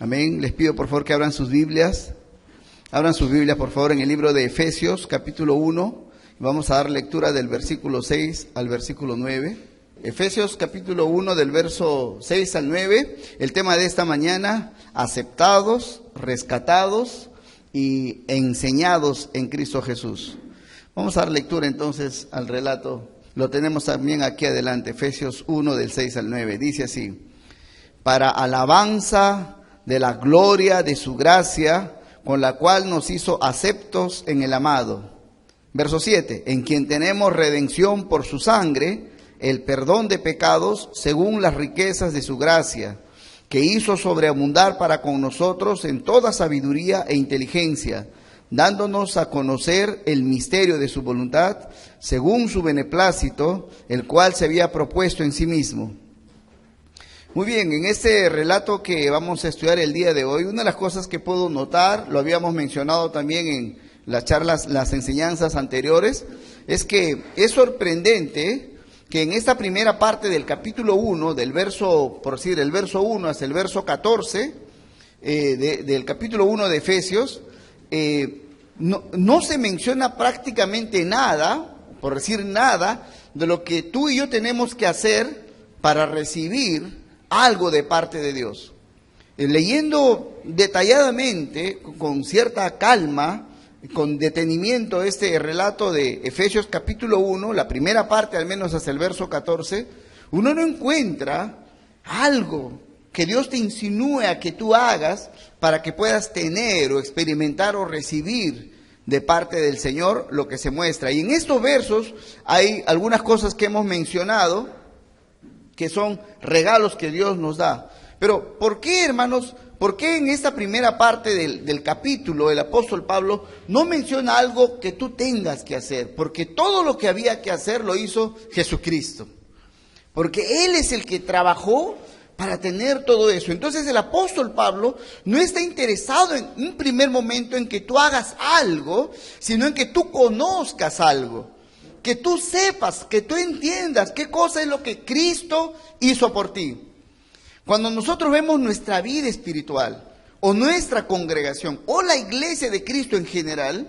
Amén. Les pido por favor que abran sus Biblias. Abran sus Biblias por favor en el libro de Efesios, capítulo 1. Vamos a dar lectura del versículo 6 al versículo 9. Efesios capítulo 1 del verso 6 al 9. El tema de esta mañana: aceptados, rescatados y enseñados en Cristo Jesús. Vamos a dar lectura entonces al relato. Lo tenemos también aquí adelante, Efesios 1 del 6 al 9. Dice así: para alabanza de la gloria de su gracia, con la cual nos hizo aceptos en el amado. Verso 7, en quien tenemos redención por su sangre, el perdón de pecados, según las riquezas de su gracia, que hizo sobreabundar para con nosotros en toda sabiduría e inteligencia, dándonos a conocer el misterio de su voluntad, según su beneplácito, el cual se había propuesto en sí mismo. Muy bien, en este relato que vamos a estudiar el día de hoy, una de las cosas que puedo notar, lo habíamos mencionado también en las charlas, las enseñanzas anteriores, es que es sorprendente que en esta primera parte del capítulo 1, del verso, por decir, el verso 1 hasta el verso 14, del capítulo 1 de Efesios, no se menciona prácticamente nada, por decir nada, de lo que tú y yo tenemos que hacer para recibir algo de parte de Dios. Leyendo detalladamente, con cierta calma, con detenimiento este relato de Efesios capítulo 1, la primera parte al menos hasta el verso 14, uno no encuentra algo que Dios te insinúe a que tú hagas para que puedas tener o experimentar o recibir de parte del Señor lo que se muestra. Y en estos versos hay algunas cosas que hemos mencionado, que son regalos que Dios nos da. Pero ¿por qué, hermanos? ¿Por qué en esta primera parte del capítulo el apóstol Pablo no menciona algo que tú tengas que hacer? Porque todo lo que había que hacer lo hizo Jesucristo. Porque Él es el que trabajó para tener todo eso. Entonces el apóstol Pablo no está interesado en un primer momento en que tú hagas algo, sino en que tú conozcas algo. Que tú sepas, que tú entiendas qué cosa es lo que Cristo hizo por ti. Cuando nosotros vemos nuestra vida espiritual, o nuestra congregación, o la iglesia de Cristo en general,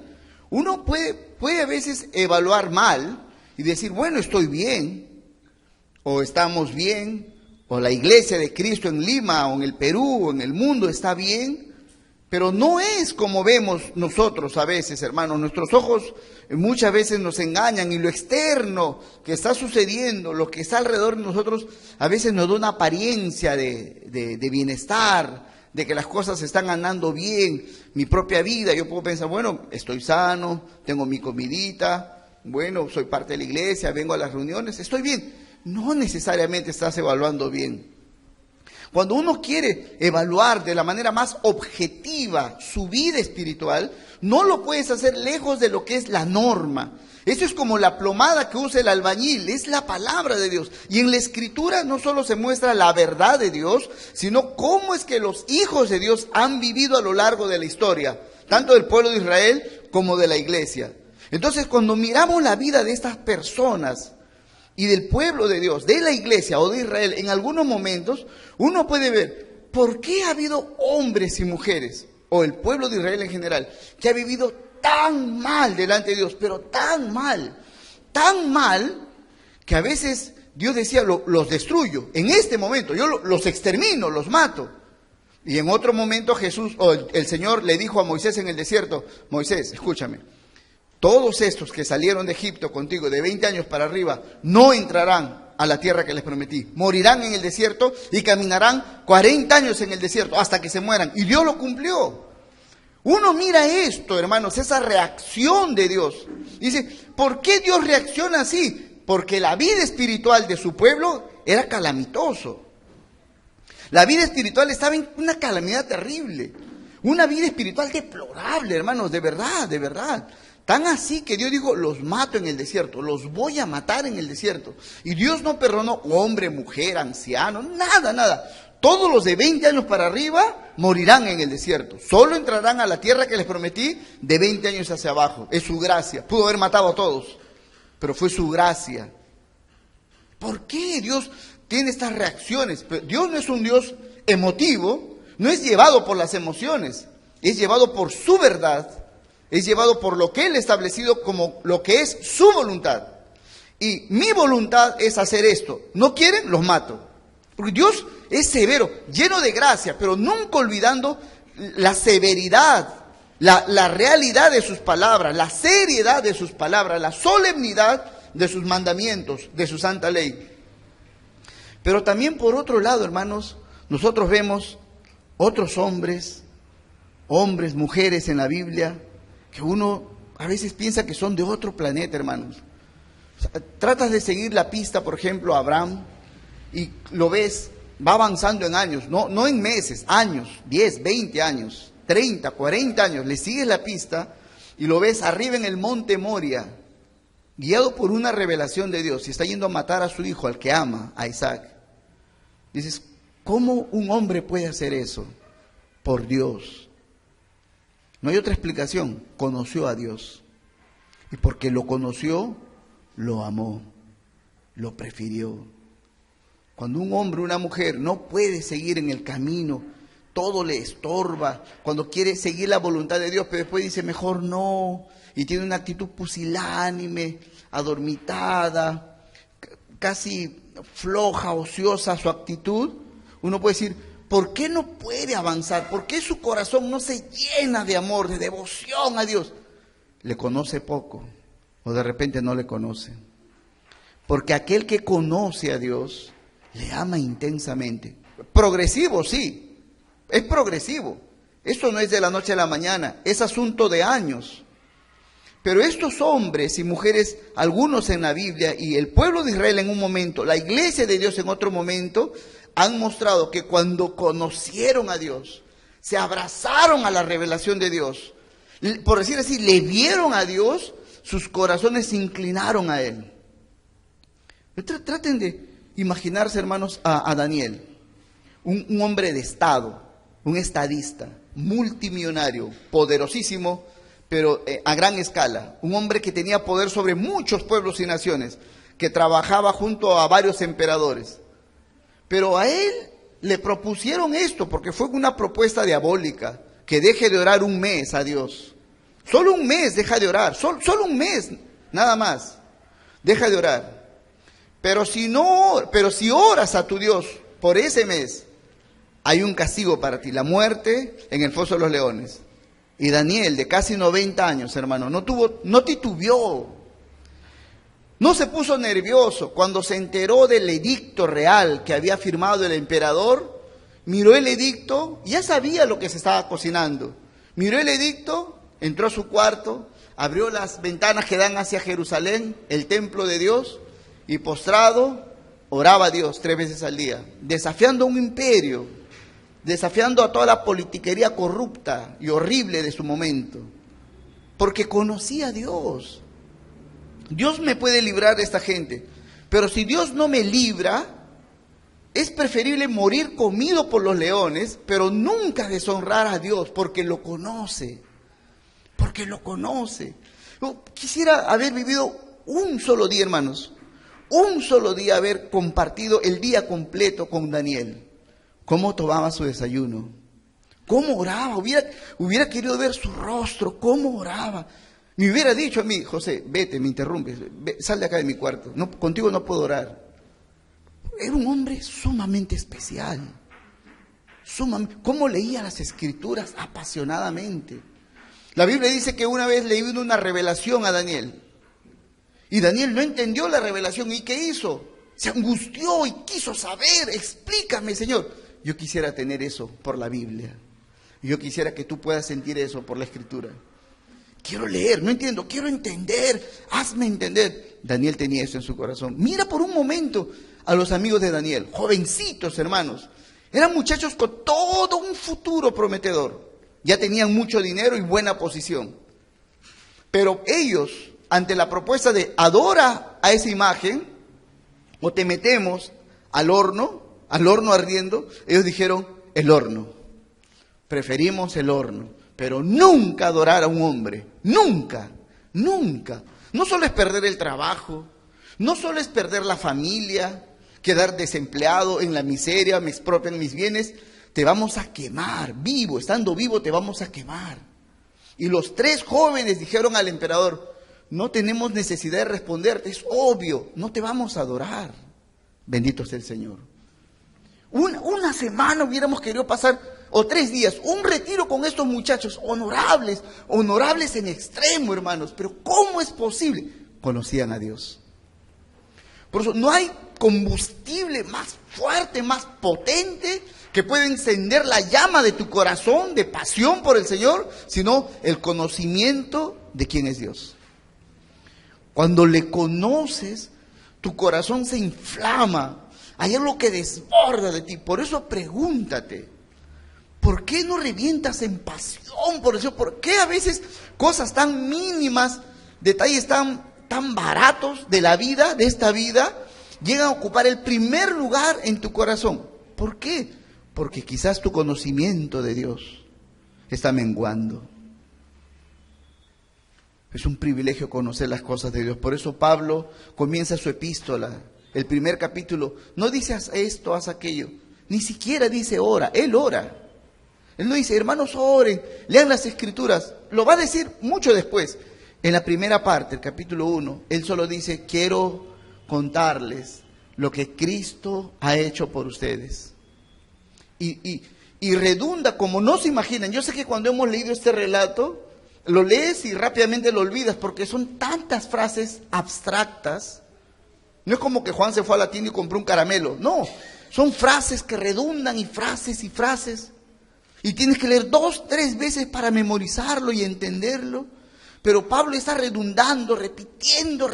uno puede a veces evaluar mal y decir, bueno, estoy bien, o estamos bien, o la iglesia de Cristo en Lima, o en el Perú, o en el mundo está bien. Pero no es como vemos nosotros a veces, hermanos. Nuestros ojos muchas veces nos engañan y lo externo que está sucediendo, lo que está alrededor de nosotros, a veces nos da una apariencia de bienestar, de que las cosas están andando bien. Mi propia vida, yo puedo pensar, bueno, estoy sano, tengo mi comidita, bueno, soy parte de la iglesia, vengo a las reuniones, estoy bien. No necesariamente estás evaluando bien. Cuando uno quiere evaluar de la manera más objetiva su vida espiritual, no lo puedes hacer lejos de lo que es la norma. Eso es como la plomada que usa el albañil, es la palabra de Dios. Y en la Escritura no solo se muestra la verdad de Dios, sino cómo es que los hijos de Dios han vivido a lo largo de la historia, tanto del pueblo de Israel como de la iglesia. Entonces, cuando miramos la vida de estas personas y del pueblo de Dios, de la iglesia o de Israel, en algunos momentos uno puede ver por qué ha habido hombres y mujeres, o el pueblo de Israel en general, que ha vivido tan mal delante de Dios, pero tan mal, que a veces Dios decía, los destruyo, en este momento, yo los extermino, los mato. Y en otro momento Jesús, o el Señor le dijo a Moisés en el desierto, Moisés, escúchame, todos estos que salieron de Egipto contigo de 20 años para arriba no entrarán a la tierra que les prometí. Morirán en el desierto y caminarán 40 años en el desierto hasta que se mueran. Y Dios lo cumplió. Uno mira esto, hermanos, esa reacción de Dios. Dice, ¿por qué Dios reacciona así? Porque la vida espiritual de su pueblo era calamitoso. La vida espiritual estaba en una calamidad terrible. Una vida espiritual deplorable, hermanos, de verdad, de verdad. Tan así que Dios dijo, los mato en el desierto, los voy a matar en el desierto. Y Dios no perdonó hombre, mujer, anciano, nada. Todos los de 20 años para arriba morirán en el desierto. Solo entrarán a la tierra que les prometí de 20 años hacia abajo. Es su gracia. Pudo haber matado a todos, pero fue su gracia. ¿Por qué Dios tiene estas reacciones? Dios no es un Dios emotivo, no es llevado por las emociones, es llevado por su verdad, es llevado por lo que Él ha establecido como lo que es su voluntad. Y mi voluntad es hacer esto. ¿No quieren? Los mato. Porque Dios es severo, lleno de gracia, pero nunca olvidando la severidad, la realidad de sus palabras, la seriedad de sus palabras, la solemnidad de sus mandamientos, de su santa ley. Pero también por otro lado, hermanos, nosotros vemos otros hombres, mujeres en la Biblia, que uno a veces piensa que son de otro planeta, hermanos. O sea, tratas de seguir la pista, por ejemplo, a Abraham, y lo ves, va avanzando en años, no en meses, años, 10, 20 años, 30, 40 años, le sigues la pista y lo ves arriba en el monte Moria, guiado por una revelación de Dios, y está yendo a matar a su hijo, al que ama, a Isaac. Dices, ¿cómo un hombre puede hacer eso? Por Dios. No hay otra explicación. Conoció a Dios. Y porque lo conoció, lo amó, lo prefirió. Cuando un hombre o una mujer no puede seguir en el camino, todo le estorba, cuando quiere seguir la voluntad de Dios, pero después dice, mejor no, y tiene una actitud pusilánime, adormitada, casi floja, ociosa su actitud, uno puede decir, ¿por qué no puede avanzar? ¿Por qué su corazón no se llena de amor, de devoción a Dios? Le conoce poco, o de repente no le conoce. Porque aquel que conoce a Dios, le ama intensamente. Progresivo, sí, es progresivo. Esto no es de la noche a la mañana, es asunto de años. Pero estos hombres y mujeres, algunos en la Biblia, y el pueblo de Israel en un momento, la iglesia de Dios en otro momento, han mostrado que cuando conocieron a Dios, se abrazaron a la revelación de Dios, por decir así, le vieron a Dios, sus corazones se inclinaron a Él. Traten de imaginarse, hermanos, a Daniel, un hombre de Estado, un estadista, multimillonario, poderosísimo, pero a gran escala, un hombre que tenía poder sobre muchos pueblos y naciones, que trabajaba junto a varios emperadores. Pero a él le propusieron esto, porque fue una propuesta diabólica, que deje de orar un mes a Dios. Solo un mes deja de orar, solo un mes, nada más, deja de orar. Pero si oras a tu Dios por ese mes, hay un castigo para ti, la muerte en el foso de los leones. Y Daniel, de casi 90 años, hermano, no titubeó, no se puso nervioso. Cuando se enteró del edicto real que había firmado el emperador, miró el edicto, ya sabía lo que se estaba cocinando. Miró el edicto, entró a su cuarto, abrió las ventanas que dan hacia Jerusalén, el templo de Dios, y postrado, oraba a Dios 3 veces al día, desafiando a un imperio, desafiando a toda la politiquería corrupta y horrible de su momento, porque conocía a Dios. Dios me puede librar de esta gente, pero si Dios no me libra, es preferible morir comido por los leones, pero nunca deshonrar a Dios, porque lo conoce, Yo quisiera haber vivido un solo día, hermanos, un solo día haber compartido el día completo con Daniel. Cómo tomaba su desayuno, cómo oraba, hubiera querido ver su rostro, cómo oraba. Me hubiera dicho a mí, José, vete, me interrumpes, sal de acá de mi cuarto, no, contigo no puedo orar. Era un hombre sumamente especial, cómo leía las escrituras apasionadamente. La Biblia dice que una vez le vino una revelación a Daniel, y Daniel no entendió la revelación, ¿y qué hizo? Se angustió y quiso saber, explícame, Señor. Yo quisiera tener eso por la Biblia. Yo quisiera que tú puedas sentir eso por la Escritura. Quiero leer, no entiendo, quiero entender, hazme entender. Daniel tenía eso en su corazón. Mira por un momento a los amigos de Daniel, jovencitos, hermanos. Eran muchachos con todo un futuro prometedor. Ya tenían mucho dinero y buena posición. Pero ellos, ante la propuesta de adora a esa imagen, o te metemos al horno ardiendo, ellos dijeron, el horno. Preferimos el horno, pero nunca adorar a un hombre, nunca. No solo es perder el trabajo, no solo es perder la familia, quedar desempleado en la miseria, me expropian mis bienes. te vamos a quemar, vivo, estando vivo te vamos a quemar. Y los 3 jóvenes dijeron al emperador, no tenemos necesidad de responderte, es obvio, no te vamos a adorar. Bendito sea el Señor. Una semana hubiéramos querido pasar, o 3 días, un retiro con estos muchachos, honorables en extremo, hermanos. Pero ¿cómo es posible? Conocían a Dios. Por eso no hay combustible más fuerte, más potente, que pueda encender la llama de tu corazón, de pasión por el Señor, sino el conocimiento de quién es Dios. Cuando le conoces, tu corazón se inflama. Hay algo que desborda de ti. Por eso pregúntate, ¿por qué no revientas en pasión por el Señor? ¿Por qué a veces cosas tan mínimas, detalles tan baratos de la vida, de esta vida, llegan a ocupar el primer lugar en tu corazón? ¿Por qué? Porque quizás tu conocimiento de Dios está menguando. Es un privilegio conocer las cosas de Dios. Por eso Pablo comienza su epístola, el primer capítulo. No dice haz esto, haz aquello. Ni siquiera dice ora. Él ora. Él no dice, hermanos, oren, lean las Escrituras. Lo va a decir mucho después. En la primera parte, el capítulo 1, él solo dice, quiero contarles lo que Cristo ha hecho por ustedes. Y redunda como no se imaginan. Yo sé que cuando hemos leído este relato, lo lees y rápidamente lo olvidas porque son tantas frases abstractas. No es como que Juan se fue a la tienda y compró un caramelo. No, son frases que redundan y frases y frases. Y tienes que leer 2, 3 veces para memorizarlo y entenderlo. Pero Pablo está redundando, repitiendo.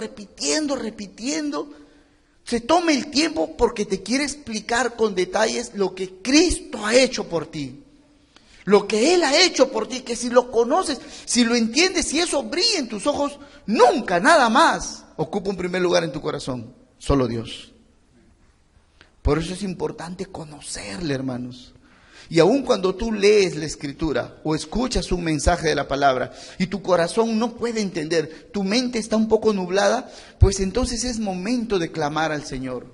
Se toma el tiempo porque te quiere explicar con detalles lo que Cristo ha hecho por ti. Lo que Él ha hecho por ti, que si lo conoces, si lo entiendes, si eso brilla en tus ojos, nunca, nada más ocupa un primer lugar en tu corazón. Solo Dios. Por eso es importante conocerle, hermanos. Y aun cuando tú lees la Escritura o escuchas un mensaje de la palabra y tu corazón no puede entender, tu mente está un poco nublada, pues entonces es momento de clamar al Señor,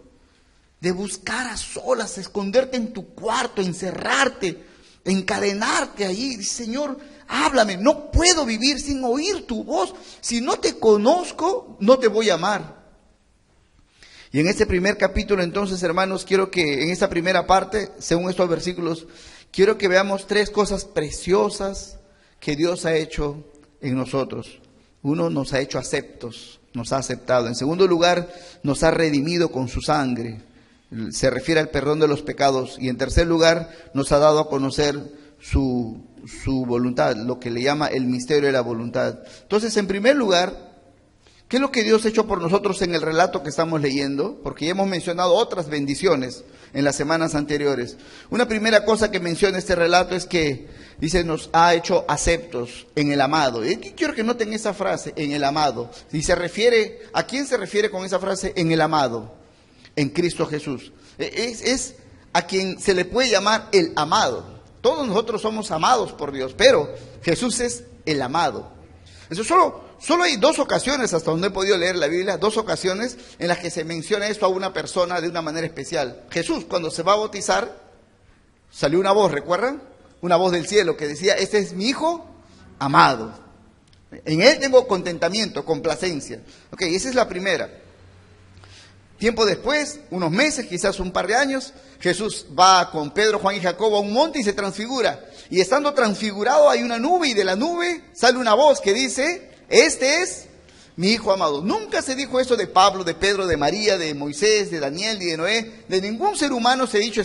de buscar a solas, esconderte en tu cuarto, encerrarte, encadenarte allí. Señor, háblame, no puedo vivir sin oír tu voz. Si no te conozco, no te voy a amar. Y en este primer capítulo, entonces, hermanos, quiero que en esta primera parte, según estos versículos, quiero que veamos 3 cosas preciosas que Dios ha hecho en nosotros. Uno, nos ha hecho aceptos, nos ha aceptado. En segundo lugar, nos ha redimido con su sangre. Se refiere al perdón de los pecados. Y en tercer lugar, nos ha dado a conocer su voluntad, lo que le llama el misterio de la voluntad. Entonces, en primer lugar, ¿qué es lo que Dios ha hecho por nosotros en el relato que estamos leyendo? Porque ya hemos mencionado otras bendiciones en las semanas anteriores. Una primera cosa que menciona este relato es que, dice, nos ha hecho aceptos en el amado. Y quiero que noten esa frase, en el amado. Y se refiere, ¿a quién se refiere con esa frase? En el amado, en Cristo Jesús. Es a quien se le puede llamar el amado. Todos nosotros somos amados por Dios, pero Jesús es el amado. Eso solo hay 2 ocasiones, hasta donde he podido leer la Biblia, 2 ocasiones en las que se menciona esto a una persona de una manera especial. Jesús, cuando se va a bautizar, salió una voz, ¿recuerdan? Una voz del cielo que decía, este es mi hijo amado. En él tengo contentamiento, complacencia. Ok, esa es la primera. Tiempo después, unos meses, quizás un par de años, Jesús va con Pedro, Juan y Jacobo a un monte y se transfigura. Y estando transfigurado hay una nube y de la nube sale una voz que dice, este es mi hijo amado. Nunca se dijo eso de Pablo, de Pedro, de María, de Moisés, de Daniel y de Noé. De ningún ser humano se ha dicho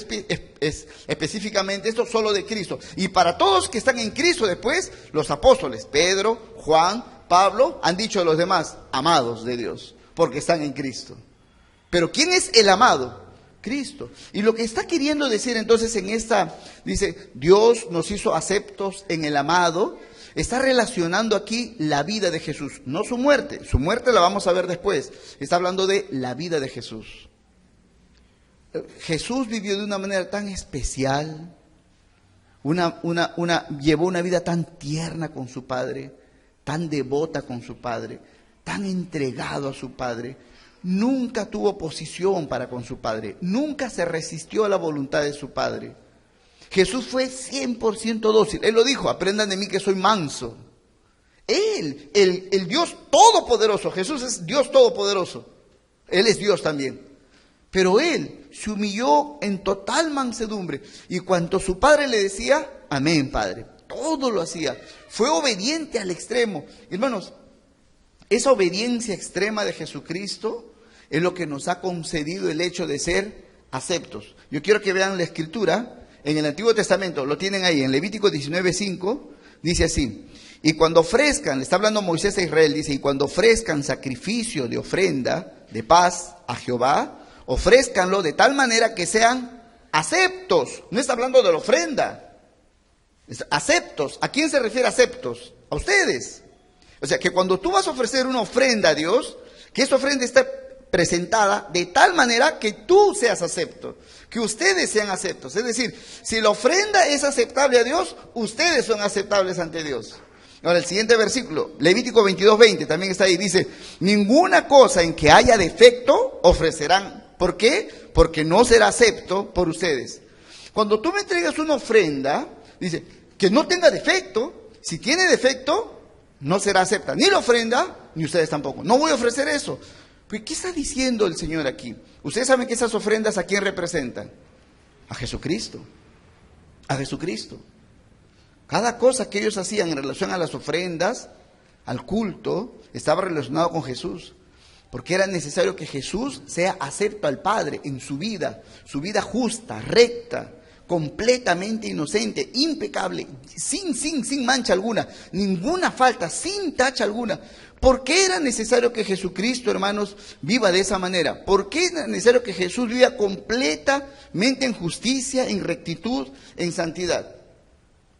específicamente esto, solo de Cristo. Y para todos que están en Cristo después, los apóstoles, Pedro, Juan, Pablo, han dicho a los demás, amados de Dios, porque están en Cristo. Pero ¿quién es el amado? Cristo. Y lo que está queriendo decir entonces en esta, dice, Dios nos hizo aceptos en el amado, está relacionando aquí la vida de Jesús, no su muerte. Su muerte la vamos a ver después. Está hablando de la vida de Jesús. Jesús vivió de una manera tan especial, llevó una vida tan tierna con su Padre, tan devota con su Padre, tan entregado a su Padre. Nunca tuvo oposición para con su Padre, nunca se resistió a la voluntad de su Padre. Jesús fue 100% dócil. Él lo dijo, aprendan de mí que soy manso. Él, el Dios todopoderoso, Jesús es Dios todopoderoso. Él es Dios también. Pero Él se humilló en total mansedumbre. Y cuanto su Padre le decía, amén, Padre. Todo lo hacía. Fue obediente al extremo. Hermanos, esa obediencia extrema de Jesucristo es lo que nos ha concedido el hecho de ser aceptos. Yo quiero que vean la Escritura. En el Antiguo Testamento, lo tienen ahí, en Levítico 19:5, dice así: y cuando ofrezcan, le está hablando Moisés a Israel, dice, y cuando ofrezcan sacrificio de ofrenda de paz a Jehová, ofrézcanlo de tal manera que sean aceptos. No está hablando de la ofrenda, es aceptos. ¿A quién se refiere aceptos? A ustedes. O sea, que cuando tú vas a ofrecer una ofrenda a Dios, que esa ofrenda esté presentada de tal manera que tú seas acepto, que ustedes sean aceptos. Es decir, si la ofrenda es aceptable a Dios, ustedes son aceptables ante Dios. Ahora el siguiente versículo, Levítico 22:20, también está ahí, dice, ninguna cosa en que haya defecto ofrecerán. ¿Por qué? Porque no será acepto por ustedes. Cuando tú me entregas una ofrenda, dice, que no tenga defecto. Si tiene defecto, no será acepta ni la ofrenda, ni ustedes tampoco. No voy a ofrecer eso. ¿Qué está diciendo el Señor aquí? Ustedes saben que esas ofrendas ¿a quién representan? A Jesucristo. A Jesucristo. Cada cosa que ellos hacían en relación a las ofrendas, al culto, estaba relacionado con Jesús. Porque era necesario que Jesús sea acepto al Padre en su vida justa, recta, completamente inocente, impecable, sin mancha alguna, ninguna falta, sin tacha alguna. ¿Por qué era necesario que Jesucristo, hermanos, viva de esa manera? ¿Por qué era necesario que Jesús viva completamente en justicia, en rectitud, en santidad?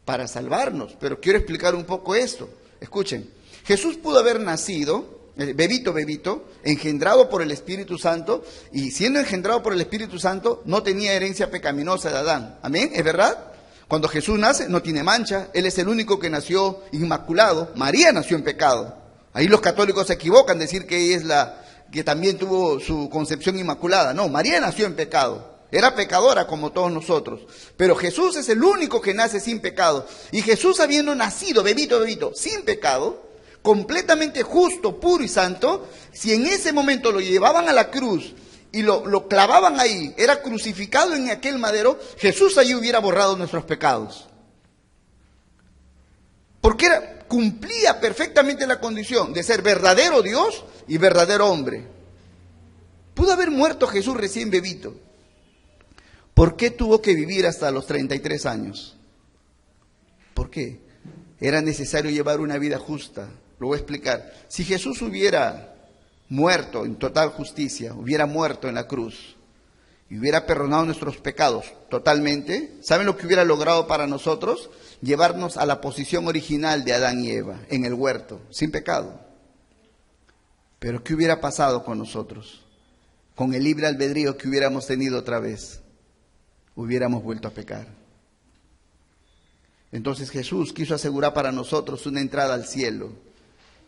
Para salvarnos. Pero quiero explicar un poco esto. Escuchen, Jesús pudo haber nacido, bebito, engendrado por el Espíritu Santo, y siendo engendrado por el Espíritu Santo, no tenía herencia pecaminosa de Adán. ¿Amén? ¿Es verdad? Cuando Jesús nace, no tiene mancha. Él es el único que nació inmaculado. María nació en pecado. Ahí los católicos se equivocan decir que ella es la que también tuvo su concepción inmaculada. No, María nació en pecado. Era pecadora como todos nosotros. Pero Jesús es el único que nace sin pecado. Y Jesús, habiendo nacido, bebito, sin pecado, completamente justo, puro y santo, si en ese momento lo llevaban a la cruz y lo clavaban ahí, era crucificado en aquel madero, Jesús allí hubiera borrado nuestros pecados. Porque cumplía perfectamente la condición de ser verdadero Dios y verdadero hombre. Pudo haber muerto Jesús recién bebito. ¿Por qué tuvo que vivir hasta los 33 años? ¿Por qué? Era necesario llevar una vida justa. Lo voy a explicar. Si Jesús hubiera muerto en total justicia, hubiera muerto en la cruz y hubiera perdonado nuestros pecados totalmente, ¿saben lo que hubiera logrado para nosotros? Llevarnos a la posición original de Adán y Eva, en el huerto, sin pecado. Pero ¿qué hubiera pasado con nosotros? Con el libre albedrío que hubiéramos tenido otra vez, hubiéramos vuelto a pecar. Entonces Jesús quiso asegurar para nosotros una entrada al cielo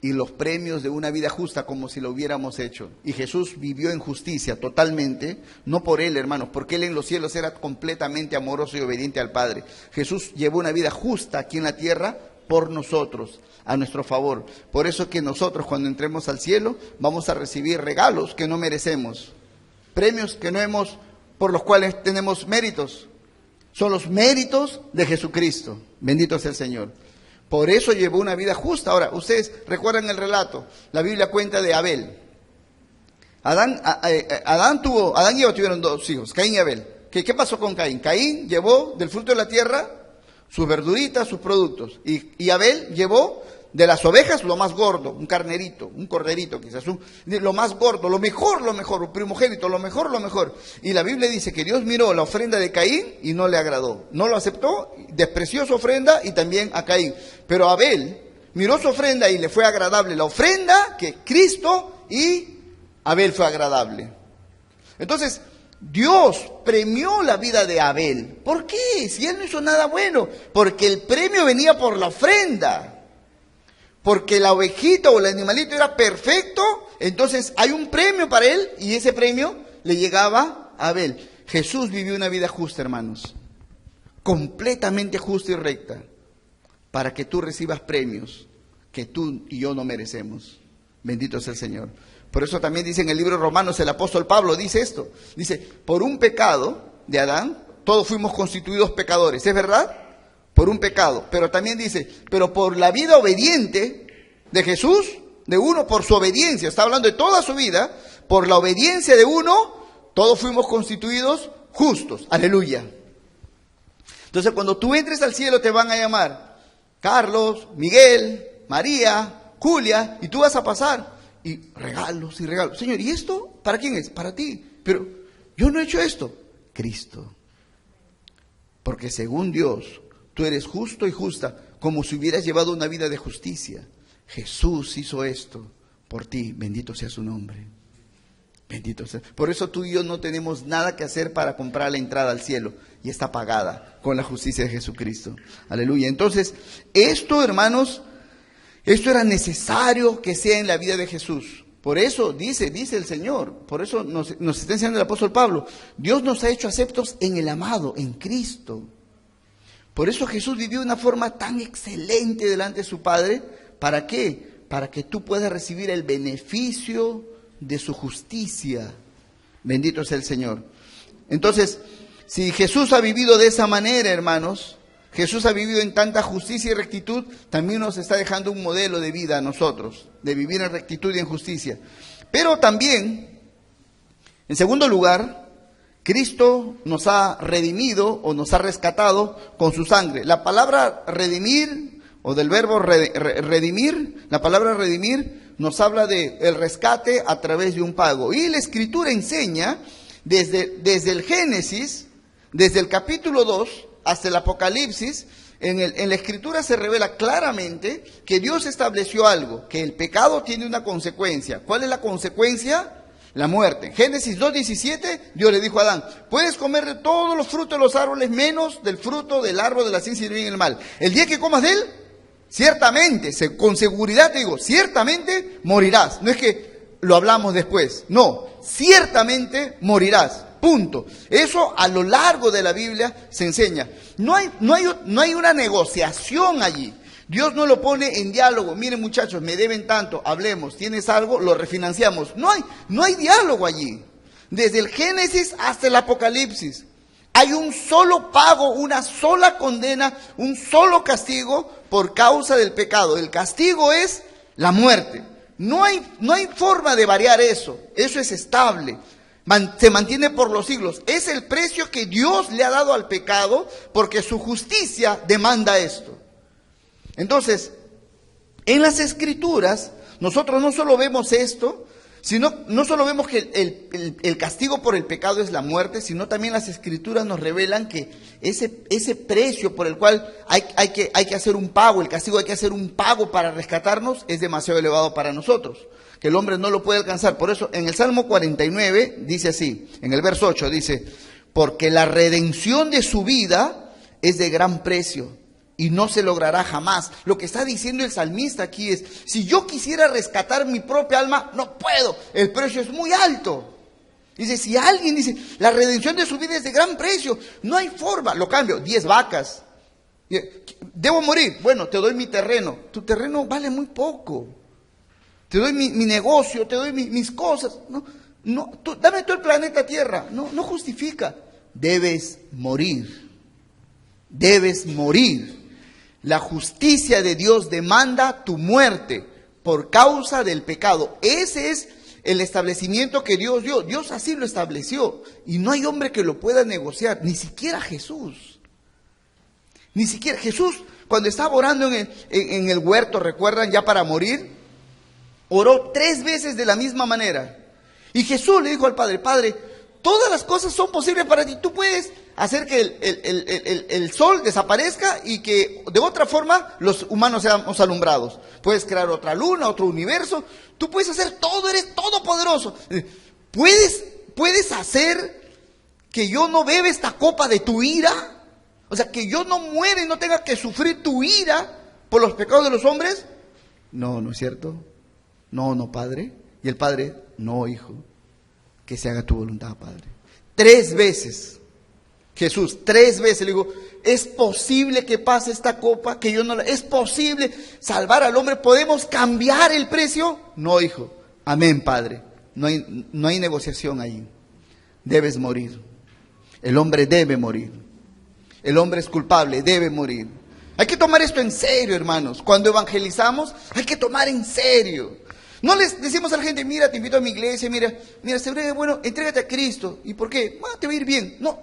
y los premios de una vida justa como si lo hubiéramos hecho. Y Jesús vivió en justicia totalmente, no por Él, hermanos, porque Él en los cielos era completamente amoroso y obediente al Padre. Jesús llevó una vida justa aquí en la tierra por nosotros, a nuestro favor. Por eso que nosotros cuando entremos al cielo vamos a recibir regalos que no merecemos, premios que no hemos, por los cuales tenemos méritos. Son los méritos de Jesucristo. Bendito sea el Señor. Por eso llevó una vida justa. Ahora, ustedes recuerdan el relato. La Biblia cuenta de Abel. Adán y Eva tuvieron dos hijos, Caín y Abel. ¿Qué pasó con Caín? Caín llevó del fruto de la tierra sus verduritas, sus productos. Y Abel llevó de las ovejas lo más gordo, un carnerito, un corderito quizás, lo más gordo, lo mejor, un primogénito, lo mejor. Y la Biblia dice que Dios miró la ofrenda de Caín y no le agradó. No lo aceptó, despreció su ofrenda y también a Caín. Pero Abel miró su ofrenda y le fue agradable la ofrenda que Cristo, y Abel fue agradable. Entonces, Dios premió la vida de Abel. ¿Por qué? Si él no hizo nada bueno. Porque el premio venía por la ofrenda. Porque la ovejita o el animalito era perfecto, entonces hay un premio para él y ese premio le llegaba a Abel. Jesús vivió una vida justa, hermanos. completamente justa y recta, para que tú recibas premios que tú y yo no merecemos. Bendito sea el Señor. Por eso también dice en el libro de Romanos, el apóstol Pablo dice esto. Dice, por un pecado de Adán, todos fuimos constituidos pecadores. ¿Es verdad? Por un pecado. Pero también dice, pero por la vida obediente de Jesús, de uno, por su obediencia, está hablando de toda su vida, por la obediencia de uno, todos fuimos constituidos justos. Aleluya. Entonces, cuando tú entres al cielo, te van a llamar Carlos, Miguel, María, Julia, y tú vas a pasar. Y regalos y regalos. Señor, ¿y esto para quién es? Para ti. Pero yo no he hecho esto. Cristo. Porque según Dios, tú eres justo y justa, como si hubieras llevado una vida de justicia. Jesús hizo esto por ti. Bendito sea su nombre. Bendito sea. Por eso tú y yo no tenemos nada que hacer para comprar la entrada al cielo. Y está pagada con la justicia de Jesucristo. Aleluya. Entonces, esto, hermanos, esto era necesario que sea en la vida de Jesús. Por eso dice el Señor, por eso nos está enseñando el apóstol Pablo, Dios nos ha hecho aceptos en el amado, en Cristo. Por eso Jesús vivió de una forma tan excelente delante de su Padre. ¿Para qué? Para que tú puedas recibir el beneficio de su justicia. Bendito sea el Señor. Entonces, si Jesús ha vivido de esa manera, hermanos, Jesús ha vivido en tanta justicia y rectitud, también nos está dejando un modelo de vida a nosotros, de vivir en rectitud y en justicia. Pero también, en segundo lugar, Cristo nos ha redimido o nos ha rescatado con su sangre. La palabra redimir, o del verbo redimir, la palabra redimir nos habla de el rescate a través de un pago. Y la Escritura enseña desde el Génesis, desde el capítulo 2, hasta el Apocalipsis, en la Escritura se revela claramente que Dios estableció algo, que el pecado tiene una consecuencia. ¿Cuál es la consecuencia? La muerte. Génesis 2:17, Dios le dijo a Adán, puedes comer de todos los frutos de los árboles, menos del fruto del árbol de la ciencia del bien y el mal. El día que comas de él, ciertamente, con seguridad te digo, ciertamente morirás. No es que lo hablamos después, no, ciertamente morirás. Punto. Eso a lo largo de la Biblia se enseña. No hay una negociación allí. Dios no lo pone en diálogo. Miren, muchachos, me deben tanto, hablemos, tienes algo, lo refinanciamos. No hay diálogo allí. Desde el Génesis hasta el Apocalipsis hay un solo pago, una sola condena, un solo castigo por causa del pecado. El castigo es la muerte. No hay forma de variar eso. Eso es estable. Se mantiene por los siglos. Es el precio que Dios le ha dado al pecado porque su justicia demanda esto. Entonces, en las Escrituras, nosotros no solo vemos esto, no solo vemos que el castigo por el pecado es la muerte, sino también las Escrituras nos revelan que ese precio por el cual hay que hacer un pago, el castigo hay que hacer un pago para rescatarnos, es demasiado elevado para nosotros, que el hombre no lo puede alcanzar. Por eso en el Salmo 49 dice así, en el verso 8 dice, porque la redención de su vida es de gran precio y no se logrará jamás. Lo que está diciendo el salmista aquí es, si yo quisiera rescatar mi propia alma, no puedo, el precio es muy alto. Dice, si alguien dice, la redención de su vida es de gran precio, no hay forma, lo cambio, 10 vacas. ¿Debo morir? Bueno, te doy mi terreno. Tu terreno vale muy poco. Te doy mi negocio, te doy mis cosas. Dame todo el planeta Tierra. No justifica. Debes morir. Debes morir. La justicia de Dios demanda tu muerte por causa del pecado. Ese es el establecimiento que Dios dio. Dios así lo estableció. Y no hay hombre que lo pueda negociar. Ni siquiera Jesús. Ni siquiera Jesús, cuando estaba orando en el huerto, ¿recuerdan? Ya para morir. Oró 3 veces de la misma manera. Y Jesús le dijo al Padre, Padre, todas las cosas son posibles para ti. Tú puedes hacer que el sol desaparezca y que de otra forma los humanos seamos alumbrados. Puedes crear otra luna, otro universo. Tú puedes hacer todo, eres todopoderoso. ¿Puedes hacer que yo no beba esta copa de tu ira? O sea, que yo no muera y no tenga que sufrir tu ira por los pecados de los hombres. No es cierto. No, Padre. Y el Padre, no, Hijo, que se haga tu voluntad, Padre. 3 veces. Jesús, 3 veces le digo, ¿es posible que pase esta copa? Que yo no la... ¿Es posible salvar al hombre? ¿Podemos cambiar el precio? No, hijo. Amén, Padre. No hay negociación ahí. Debes morir. El hombre debe morir. El hombre es culpable, debe morir. Hay que tomar esto en serio, hermanos. Cuando evangelizamos, hay que tomar en serio. No les decimos a la gente, mira, te invito a mi iglesia, mira, bueno, entrégate a Cristo. ¿Y por qué? Bueno, te va a ir bien. No,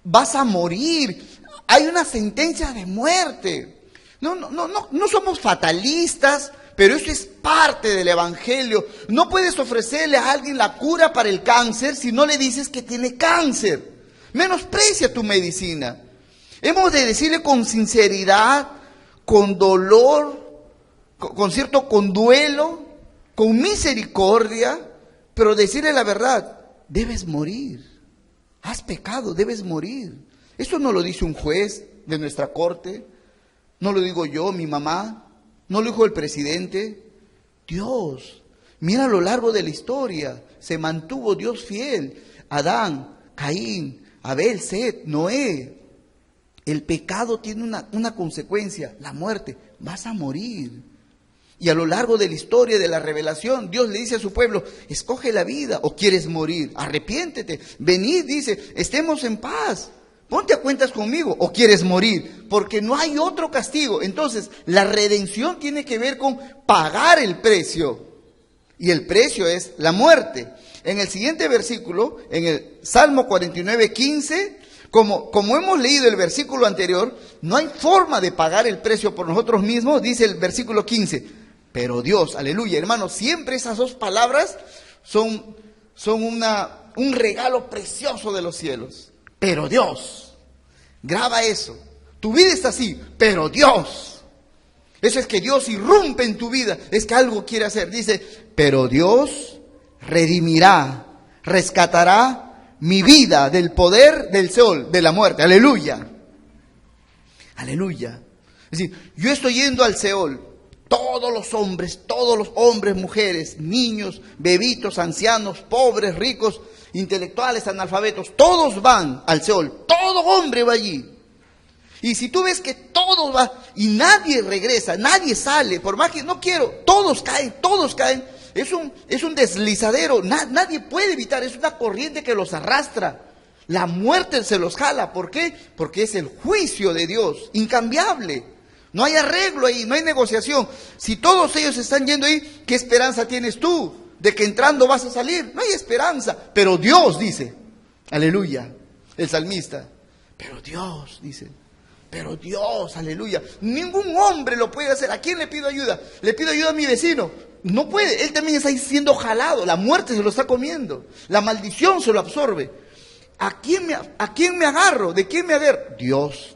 vas a morir. Hay una sentencia de muerte. No somos fatalistas, pero eso es parte del evangelio. No puedes ofrecerle a alguien la cura para el cáncer si no le dices que tiene cáncer. Menosprecia tu medicina. Hemos de decirle con sinceridad, con dolor, con duelo, con misericordia, pero decirle la verdad, debes morir. Has pecado, debes morir. Eso no lo dice un juez de nuestra corte, no lo digo yo, mi mamá, no lo dijo el presidente. Dios, mira a lo largo de la historia, se mantuvo Dios fiel. Adán, Caín, Abel, Set, Noé. El pecado tiene una consecuencia, la muerte. Vas a morir. Y a lo largo de la historia de la revelación, Dios le dice a su pueblo, escoge la vida o quieres morir, arrepiéntete, venid, dice, estemos en paz, ponte a cuentas conmigo o quieres morir, porque no hay otro castigo. Entonces, la redención tiene que ver con pagar el precio, y el precio es la muerte. En el siguiente versículo, en el Salmo 49, 15, como hemos leído el versículo anterior, no hay forma de pagar el precio por nosotros mismos, dice el versículo 15. Pero Dios, aleluya, hermanos, siempre esas dos palabras son un regalo precioso de los cielos. Pero Dios, graba eso. Tu vida está así, pero Dios. Eso es que Dios irrumpe en tu vida, es que algo quiere hacer. Dice, pero Dios redimirá, rescatará mi vida del poder del Seol, de la muerte. Aleluya. Aleluya. Es decir, yo estoy yendo al Seol. Todos los hombres, mujeres, niños, bebitos, ancianos, pobres, ricos, intelectuales, analfabetos, todos van al Seol. Todo hombre va allí. Y si tú ves que todos van y nadie regresa, nadie sale, por más que no quiero, todos caen. Es un deslizadero, nadie puede evitar, es una corriente que los arrastra. La muerte se los jala. ¿Por qué? Porque es el juicio de Dios, incambiable. No hay arreglo ahí, no hay negociación. Si todos ellos están yendo ahí, ¿qué esperanza tienes tú? De que entrando vas a salir. No hay esperanza. Pero Dios dice, aleluya, el salmista. Pero Dios dice, pero Dios, aleluya. Ningún hombre lo puede hacer. ¿A quién le pido ayuda? Le pido ayuda a mi vecino. No puede, él también está ahí siendo jalado. La muerte se lo está comiendo. La maldición se lo absorbe. ¿A quién me agarro? ¿De quién me agarro? Dios.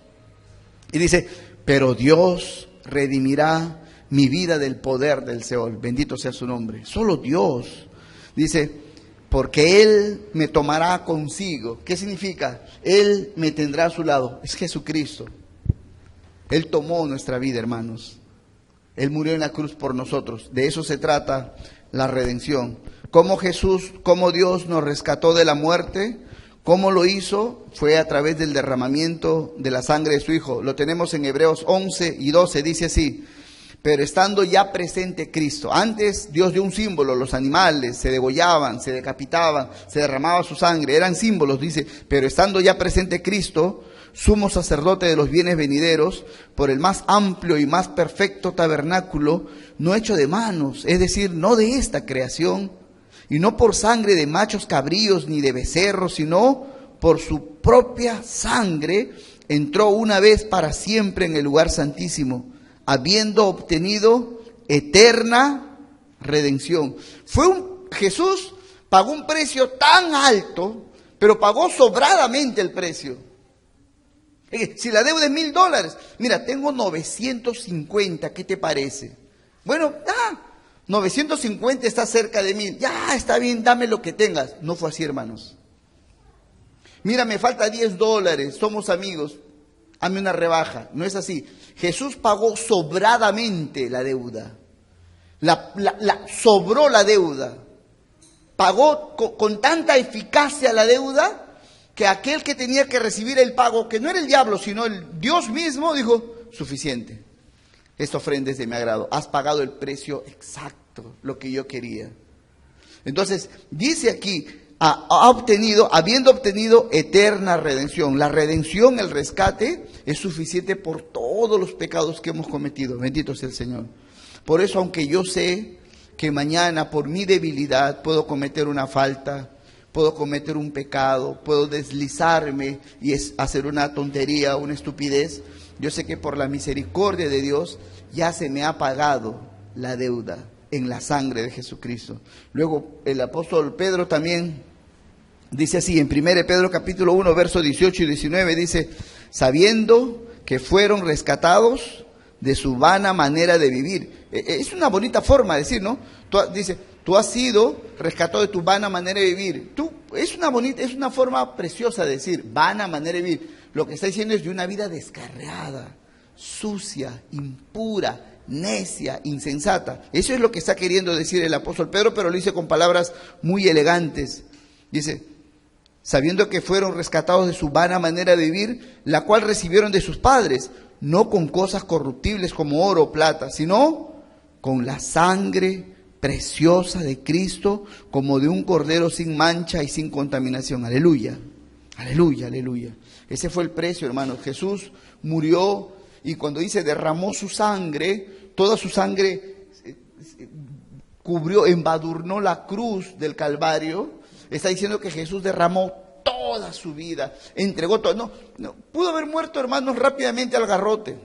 Y dice, pero Dios redimirá mi vida del poder del Seol. Bendito sea su nombre. Solo Dios. Dice, porque Él me tomará consigo. ¿Qué significa? Él me tendrá a su lado. Es Jesucristo. Él tomó nuestra vida, hermanos. Él murió en la cruz por nosotros. De eso se trata la redención. Cómo Dios nos rescató de la muerte. ¿Cómo lo hizo? Fue a través del derramamiento de la sangre de su Hijo. Lo tenemos en Hebreos 11 y 12, dice así. Pero estando ya presente Cristo. Antes Dios dio un símbolo, los animales se degollaban, se decapitaban, se derramaba su sangre, eran símbolos, dice. Pero estando ya presente Cristo, sumo sacerdote de los bienes venideros, por el más amplio y más perfecto tabernáculo, no hecho de manos, es decir, no de esta creación, y no por sangre de machos cabríos ni de becerros, sino por su propia sangre, entró una vez para siempre en el lugar santísimo, habiendo obtenido eterna redención. Jesús pagó un precio tan alto, pero pagó sobradamente el precio. Si la deuda es $1,000, mira, tengo 950, ¿qué te parece? Bueno, 950 está cerca de 1,000. Ya, está bien, dame lo que tengas. No fue así, hermanos. Mira, me falta $10, somos amigos, hazme una rebaja. No es así. Jesús pagó sobradamente la deuda. Sobró la deuda. Pagó con tanta eficacia la deuda que aquel que tenía que recibir el pago, que no era el diablo, sino el Dios mismo, dijo, suficiente. Esta ofrenda es de mi agrado. Has pagado el precio exacto, lo que yo quería. Entonces, dice aquí, habiendo obtenido eterna redención. La redención, el rescate, es suficiente por todos los pecados que hemos cometido. Bendito sea el Señor. Por eso, aunque yo sé que mañana, por mi debilidad, puedo cometer una falta, puedo cometer un pecado, puedo deslizarme y hacer una tontería, una estupidez, yo sé que por la misericordia de Dios ya se me ha pagado la deuda en la sangre de Jesucristo. Luego el apóstol Pedro también dice así, en 1 Pedro capítulo 1, versos 18 y 19, dice, sabiendo que fueron rescatados de su vana manera de vivir. Es una bonita forma de decir, ¿no? Dice, tú has sido rescatado de tu vana manera de vivir. Es una forma preciosa de decir, vana manera de vivir. Lo que está diciendo es de una vida descarriada, sucia, impura, necia, insensata. Eso es lo que está queriendo decir el apóstol Pedro, pero lo dice con palabras muy elegantes. Dice, sabiendo que fueron rescatados de su vana manera de vivir, la cual recibieron de sus padres, no con cosas corruptibles como oro o plata, sino con la sangre preciosa de Cristo, como de un cordero sin mancha y sin contaminación. Aleluya, aleluya, aleluya. Ese fue el precio, hermanos. Jesús murió y cuando dice derramó su sangre, toda su sangre cubrió, embadurnó la cruz del Calvario. Está diciendo que Jesús derramó toda su vida, entregó todo. No, pudo haber muerto, hermanos, rápidamente al garrote.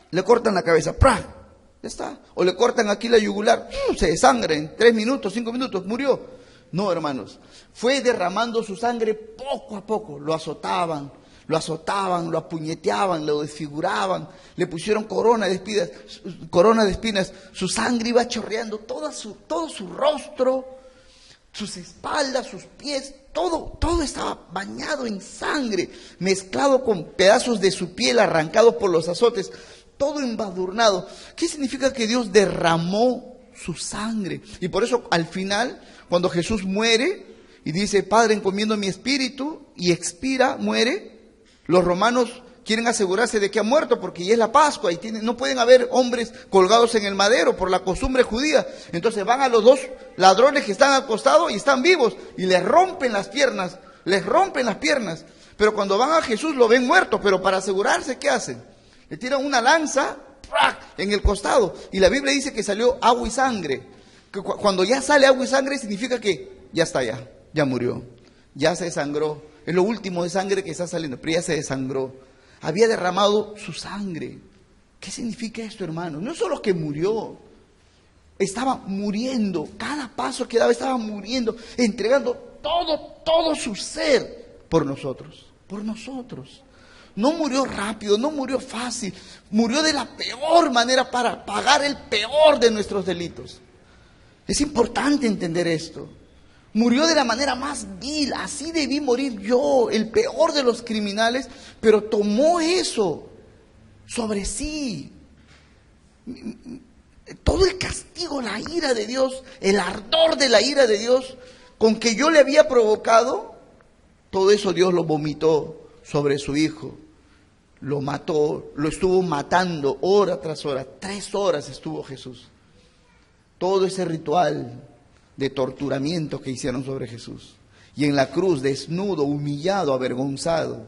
Le cortan la cabeza, ¡prá! Ya está. O le cortan aquí la yugular, se desangra en 3 minutos, 5 minutos, murió. No, hermanos, fue derramando su sangre poco a poco. Lo azotaban, lo apuñeteaban, lo desfiguraban, le pusieron corona de espinas, su sangre iba chorreando, todo su rostro, sus espaldas, sus pies, todo estaba bañado en sangre, mezclado con pedazos de su piel arrancados por los azotes, todo embadurnado. ¿Qué significa que Dios derramó su sangre? Y por eso al final, cuando Jesús muere y dice, Padre, encomiendo mi espíritu, y expira, muere, los romanos quieren asegurarse de que ha muerto porque ya es la Pascua y no pueden haber hombres colgados en el madero por la costumbre judía. Entonces van a los 2 ladrones que están al costado y están vivos y les rompen las piernas. Pero cuando van a Jesús lo ven muerto, pero para asegurarse, ¿qué hacen? Le tiran una lanza en el costado y la Biblia dice que salió agua y sangre. Que cuando ya sale agua y sangre significa que ya está, ya murió, ya se desangró. Es lo último de sangre que está saliendo, pero ya se desangró. Había derramado su sangre. ¿Qué significa esto, hermano? No solo que murió, estaba muriendo. Cada paso que daba estaba muriendo, entregando todo su ser por nosotros. No murió rápido, no murió fácil, murió de la peor manera para pagar el peor de nuestros delitos. Es importante entender esto. Murió de la manera más vil, así debí morir yo, el peor de los criminales, pero tomó eso sobre sí. Todo el castigo, la ira de Dios, el ardor de la ira de Dios, con que yo le había provocado, todo eso Dios lo vomitó sobre su Hijo. Lo mató, lo estuvo matando hora tras hora, 3 horas estuvo Jesús. Todo ese ritual de torturamiento que hicieron sobre Jesús. Y en la cruz, desnudo, humillado, avergonzado.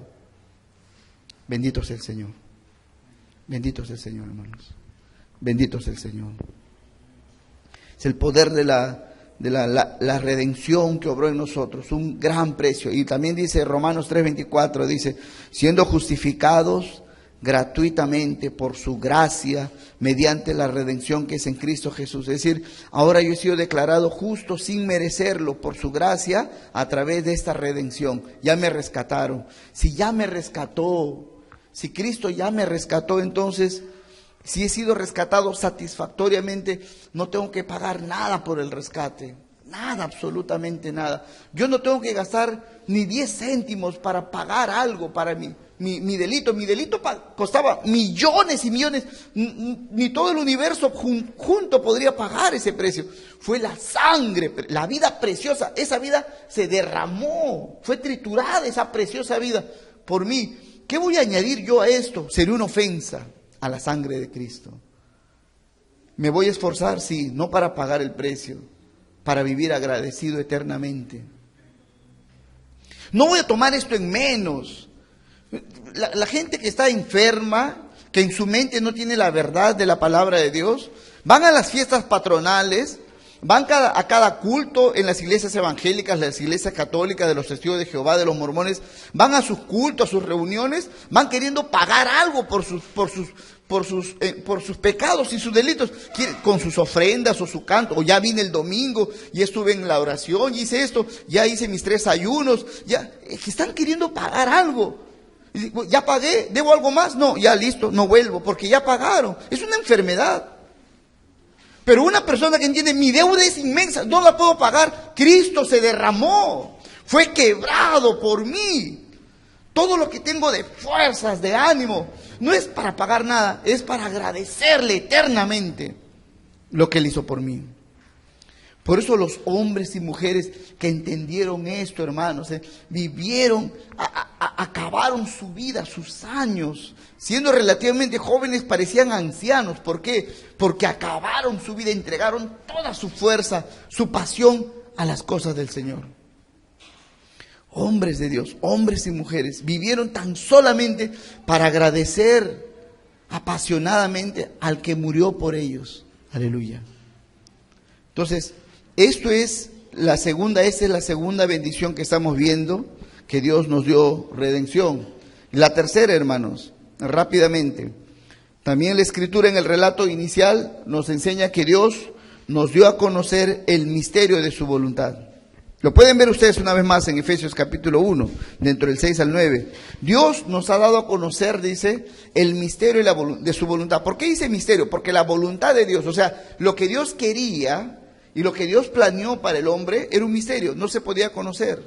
Bendito sea el Señor. Bendito sea el Señor, hermanos. Bendito sea el Señor. Es el poder de la redención que obró en nosotros, un gran precio. Y también dice Romanos 3:24, dice, siendo justificados gratuitamente por su gracia, mediante la redención que es en Cristo Jesús. Es decir, ahora yo he sido declarado justo sin merecerlo por su gracia a través de esta redención. Ya me rescataron. Si ya me rescató, si Cristo ya me rescató, entonces, si he sido rescatado satisfactoriamente, no tengo que pagar nada por el rescate. Nada, absolutamente nada. Yo no tengo que gastar ni 10 céntimos para pagar algo para mi delito. Mi delito costaba millones y millones. Ni todo el universo junto podría pagar ese precio. Fue la sangre, la vida preciosa. Esa vida se derramó. Fue triturada esa preciosa vida por mí. ¿Qué voy a añadir yo a esto? Sería una ofensa a la sangre de Cristo. Me voy a esforzar, sí, no para pagar el precio, para vivir agradecido eternamente. No voy a tomar esto en menos. La gente que está enferma, que en su mente no tiene la verdad de la palabra de Dios, van a las fiestas patronales, van a cada culto en las iglesias evangélicas, las iglesias católicas, de los testigos de Jehová, de los mormones, van a sus cultos, a sus reuniones, van queriendo pagar algo por sus pecados y sus delitos, con sus ofrendas o su canto. O ya vine el domingo, ya estuve en la oración, ya hice esto, ya hice mis 3 ayunos, ya que están queriendo pagar algo. Ya pagué, ¿debo algo más? No, ya listo, no vuelvo, porque ya pagaron. Es una enfermedad. Pero una persona que entiende, mi deuda es inmensa, no la puedo pagar. Cristo se derramó, fue quebrado por mí. Todo lo que tengo de fuerzas, de ánimo, no es para pagar nada, es para agradecerle eternamente lo que Él hizo por mí. Por eso los hombres y mujeres que entendieron esto, hermanos, vivieron, acabaron su vida, sus años, siendo relativamente jóvenes, parecían ancianos. ¿Por qué? Porque acabaron su vida, entregaron toda su fuerza, su pasión a las cosas del Señor. Hombres de Dios, hombres y mujeres, vivieron tan solamente para agradecer apasionadamente al que murió por ellos. Aleluya. Entonces, esta es la segunda bendición que estamos viendo, que Dios nos dio redención. La tercera, hermanos, rápidamente. También la Escritura en el relato inicial nos enseña que Dios nos dio a conocer el misterio de su voluntad. Lo pueden ver ustedes una vez más en Efesios capítulo 1, dentro del 6 al 9. Dios nos ha dado a conocer, dice, el misterio de su voluntad. ¿Por qué dice misterio? Porque la voluntad de Dios, o sea, lo que Dios quería y lo que Dios planeó para el hombre era un misterio, no se podía conocer.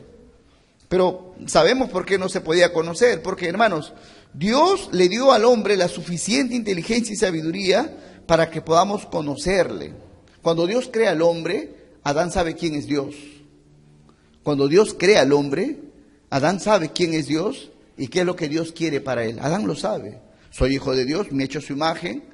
Pero sabemos por qué no se podía conocer, porque, hermanos, Dios le dio al hombre la suficiente inteligencia y sabiduría para que podamos conocerle. Cuando Dios crea al hombre, Adán sabe quién es Dios. Cuando Dios crea al hombre, Adán sabe quién es Dios y qué es lo que Dios quiere para él. Adán lo sabe. Soy hijo de Dios, me he hecho su imagen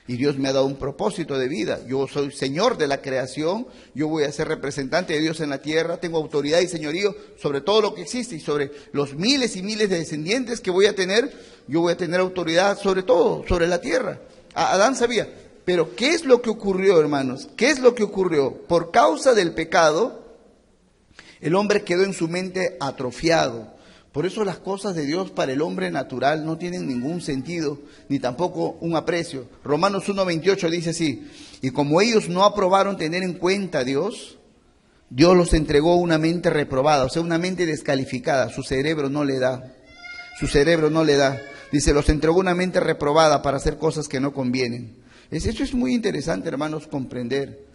y Dios me ha dado un propósito de vida. Yo soy Señor de la creación, yo voy a ser representante de Dios en la tierra, tengo autoridad y señorío sobre todo lo que existe y sobre los miles y miles de descendientes que voy a tener. Yo voy a tener autoridad sobre todo, sobre la tierra. Adán sabía. Pero ¿qué es lo que ocurrió, hermanos? ¿Qué es lo que ocurrió? Por causa del pecado, el hombre quedó en su mente atrofiado. Por eso las cosas de Dios para el hombre natural no tienen ningún sentido, ni tampoco un aprecio. Romanos 1:28 dice así: y como ellos no aprobaron tener en cuenta a Dios, Dios los entregó una mente reprobada, o sea, una mente descalificada. Su cerebro no le da. Dice, los entregó una mente reprobada para hacer cosas que no convienen. Eso es muy interesante, hermanos, comprender.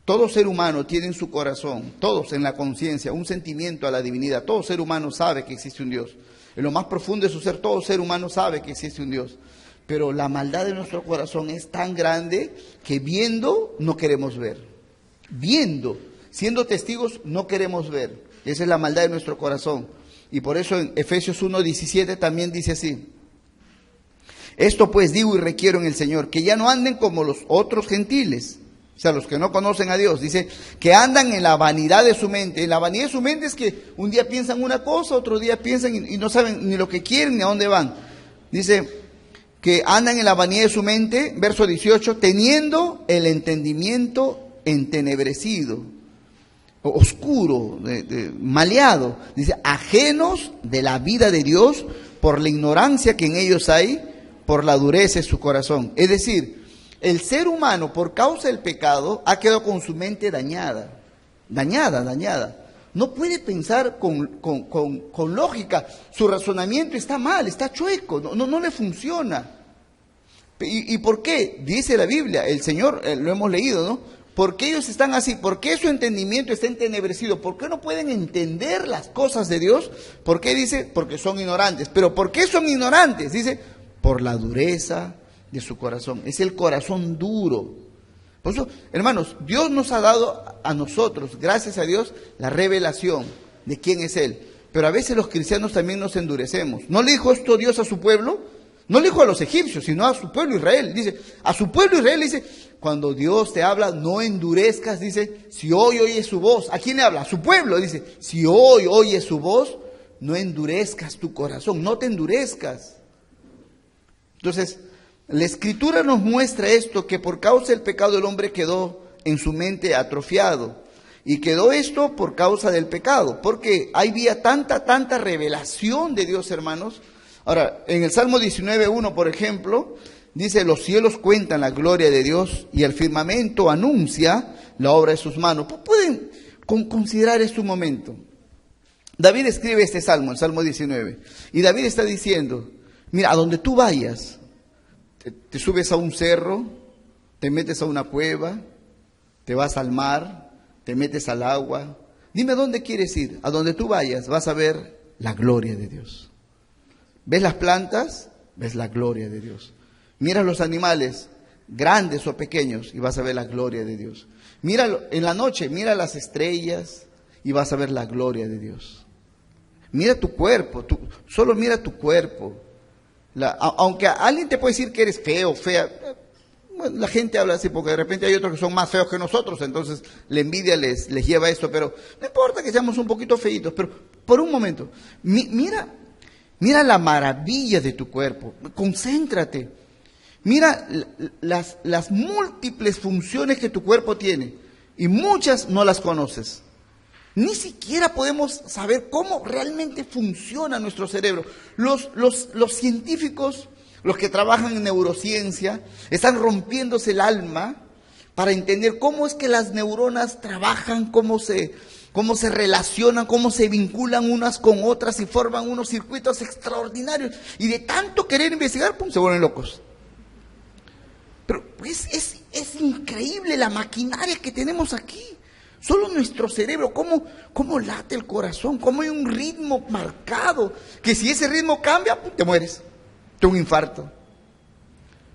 Todo ser humano tiene en su corazón, todos en la conciencia, un sentimiento a la divinidad. Todo ser humano sabe que existe un Dios. En lo más profundo de su ser, todo ser humano sabe que existe un Dios. Pero la maldad de nuestro corazón es tan grande que viendo no queremos ver. Viendo, siendo testigos, no queremos ver. Esa es la maldad de nuestro corazón. Y por eso en Efesios 1:17 también dice así: esto pues digo y requiero en el Señor, que ya no anden como los otros gentiles. O sea, los que no conocen a Dios, dice, que andan en la vanidad de su mente. En la vanidad de su mente es que un día piensan una cosa, otro día piensan y no saben ni lo que quieren ni a dónde van. Dice que andan en la vanidad de su mente, verso 18, teniendo el entendimiento entenebrecido, oscuro, maleado. Dice, ajenos de la vida de Dios por la ignorancia que en ellos hay, por la dureza de su corazón. Es decir, el ser humano, por causa del pecado, ha quedado con su mente dañada. No puede pensar con lógica. Su razonamiento está mal, está chueco, no le funciona. ¿Y por qué? Dice la Biblia, el Señor, lo hemos leído, ¿no? ¿Por qué ellos están así? ¿Por qué su entendimiento está entenebrecido? ¿Por qué no pueden entender las cosas de Dios? ¿Por qué dice? Porque son ignorantes. ¿Pero por qué son ignorantes? Dice, por la dureza de su corazón. Es el corazón duro. Por eso, hermanos, Dios nos ha dado a nosotros, gracias a Dios, la revelación de quién es Él. Pero a veces los cristianos también nos endurecemos. ¿No le dijo esto Dios a su pueblo? No le dijo a los egipcios, sino a su pueblo Israel. Dice, a su pueblo Israel dice, cuando Dios te habla, no endurezcas, dice, si hoy oyes su voz. ¿A quién le habla? A su pueblo, dice, si hoy oyes su voz, no endurezcas tu corazón, no te endurezcas. Entonces, la Escritura nos muestra esto, que por causa del pecado el hombre quedó en su mente atrofiado. Y quedó esto por causa del pecado, porque había tanta revelación de Dios, hermanos. Ahora, en el Salmo 19:1, por ejemplo, dice, los cielos cuentan la gloria de Dios y el firmamento anuncia la obra de sus manos. Pueden considerar esto un momento. David escribe este salmo, el Salmo 19, y David está diciendo, mira, a donde tú vayas, te subes a un cerro, te metes a una cueva, te vas al mar, te metes al agua. Dime dónde quieres ir. A donde tú vayas vas a ver la gloria de Dios. ¿Ves las plantas? Ves la gloria de Dios. Mira los animales, grandes o pequeños, y vas a ver la gloria de Dios. Mira en la noche, mira las estrellas y vas a ver la gloria de Dios. Mira tu cuerpo, solo mira tu cuerpo. Aunque alguien te puede decir que eres feo, fea, bueno, la gente habla así porque de repente hay otros que son más feos que nosotros, entonces la envidia les lleva a esto, pero no importa que seamos un poquito feitos, pero por un momento, mira la maravilla de tu cuerpo, concéntrate, mira las múltiples funciones que tu cuerpo tiene y muchas no las conoces. Ni siquiera podemos saber cómo realmente funciona nuestro cerebro. Los científicos, los que trabajan en neurociencia, están rompiéndose el alma para entender cómo es que las neuronas trabajan, cómo se relacionan, cómo se vinculan unas con otras y forman unos circuitos extraordinarios. Y de tanto querer investigar, ¡pum!, se vuelven locos. Pero es increíble la maquinaria que tenemos aquí. Solo nuestro cerebro, cómo late el corazón, cómo hay un ritmo marcado, que si ese ritmo cambia, te mueres, te da un infarto.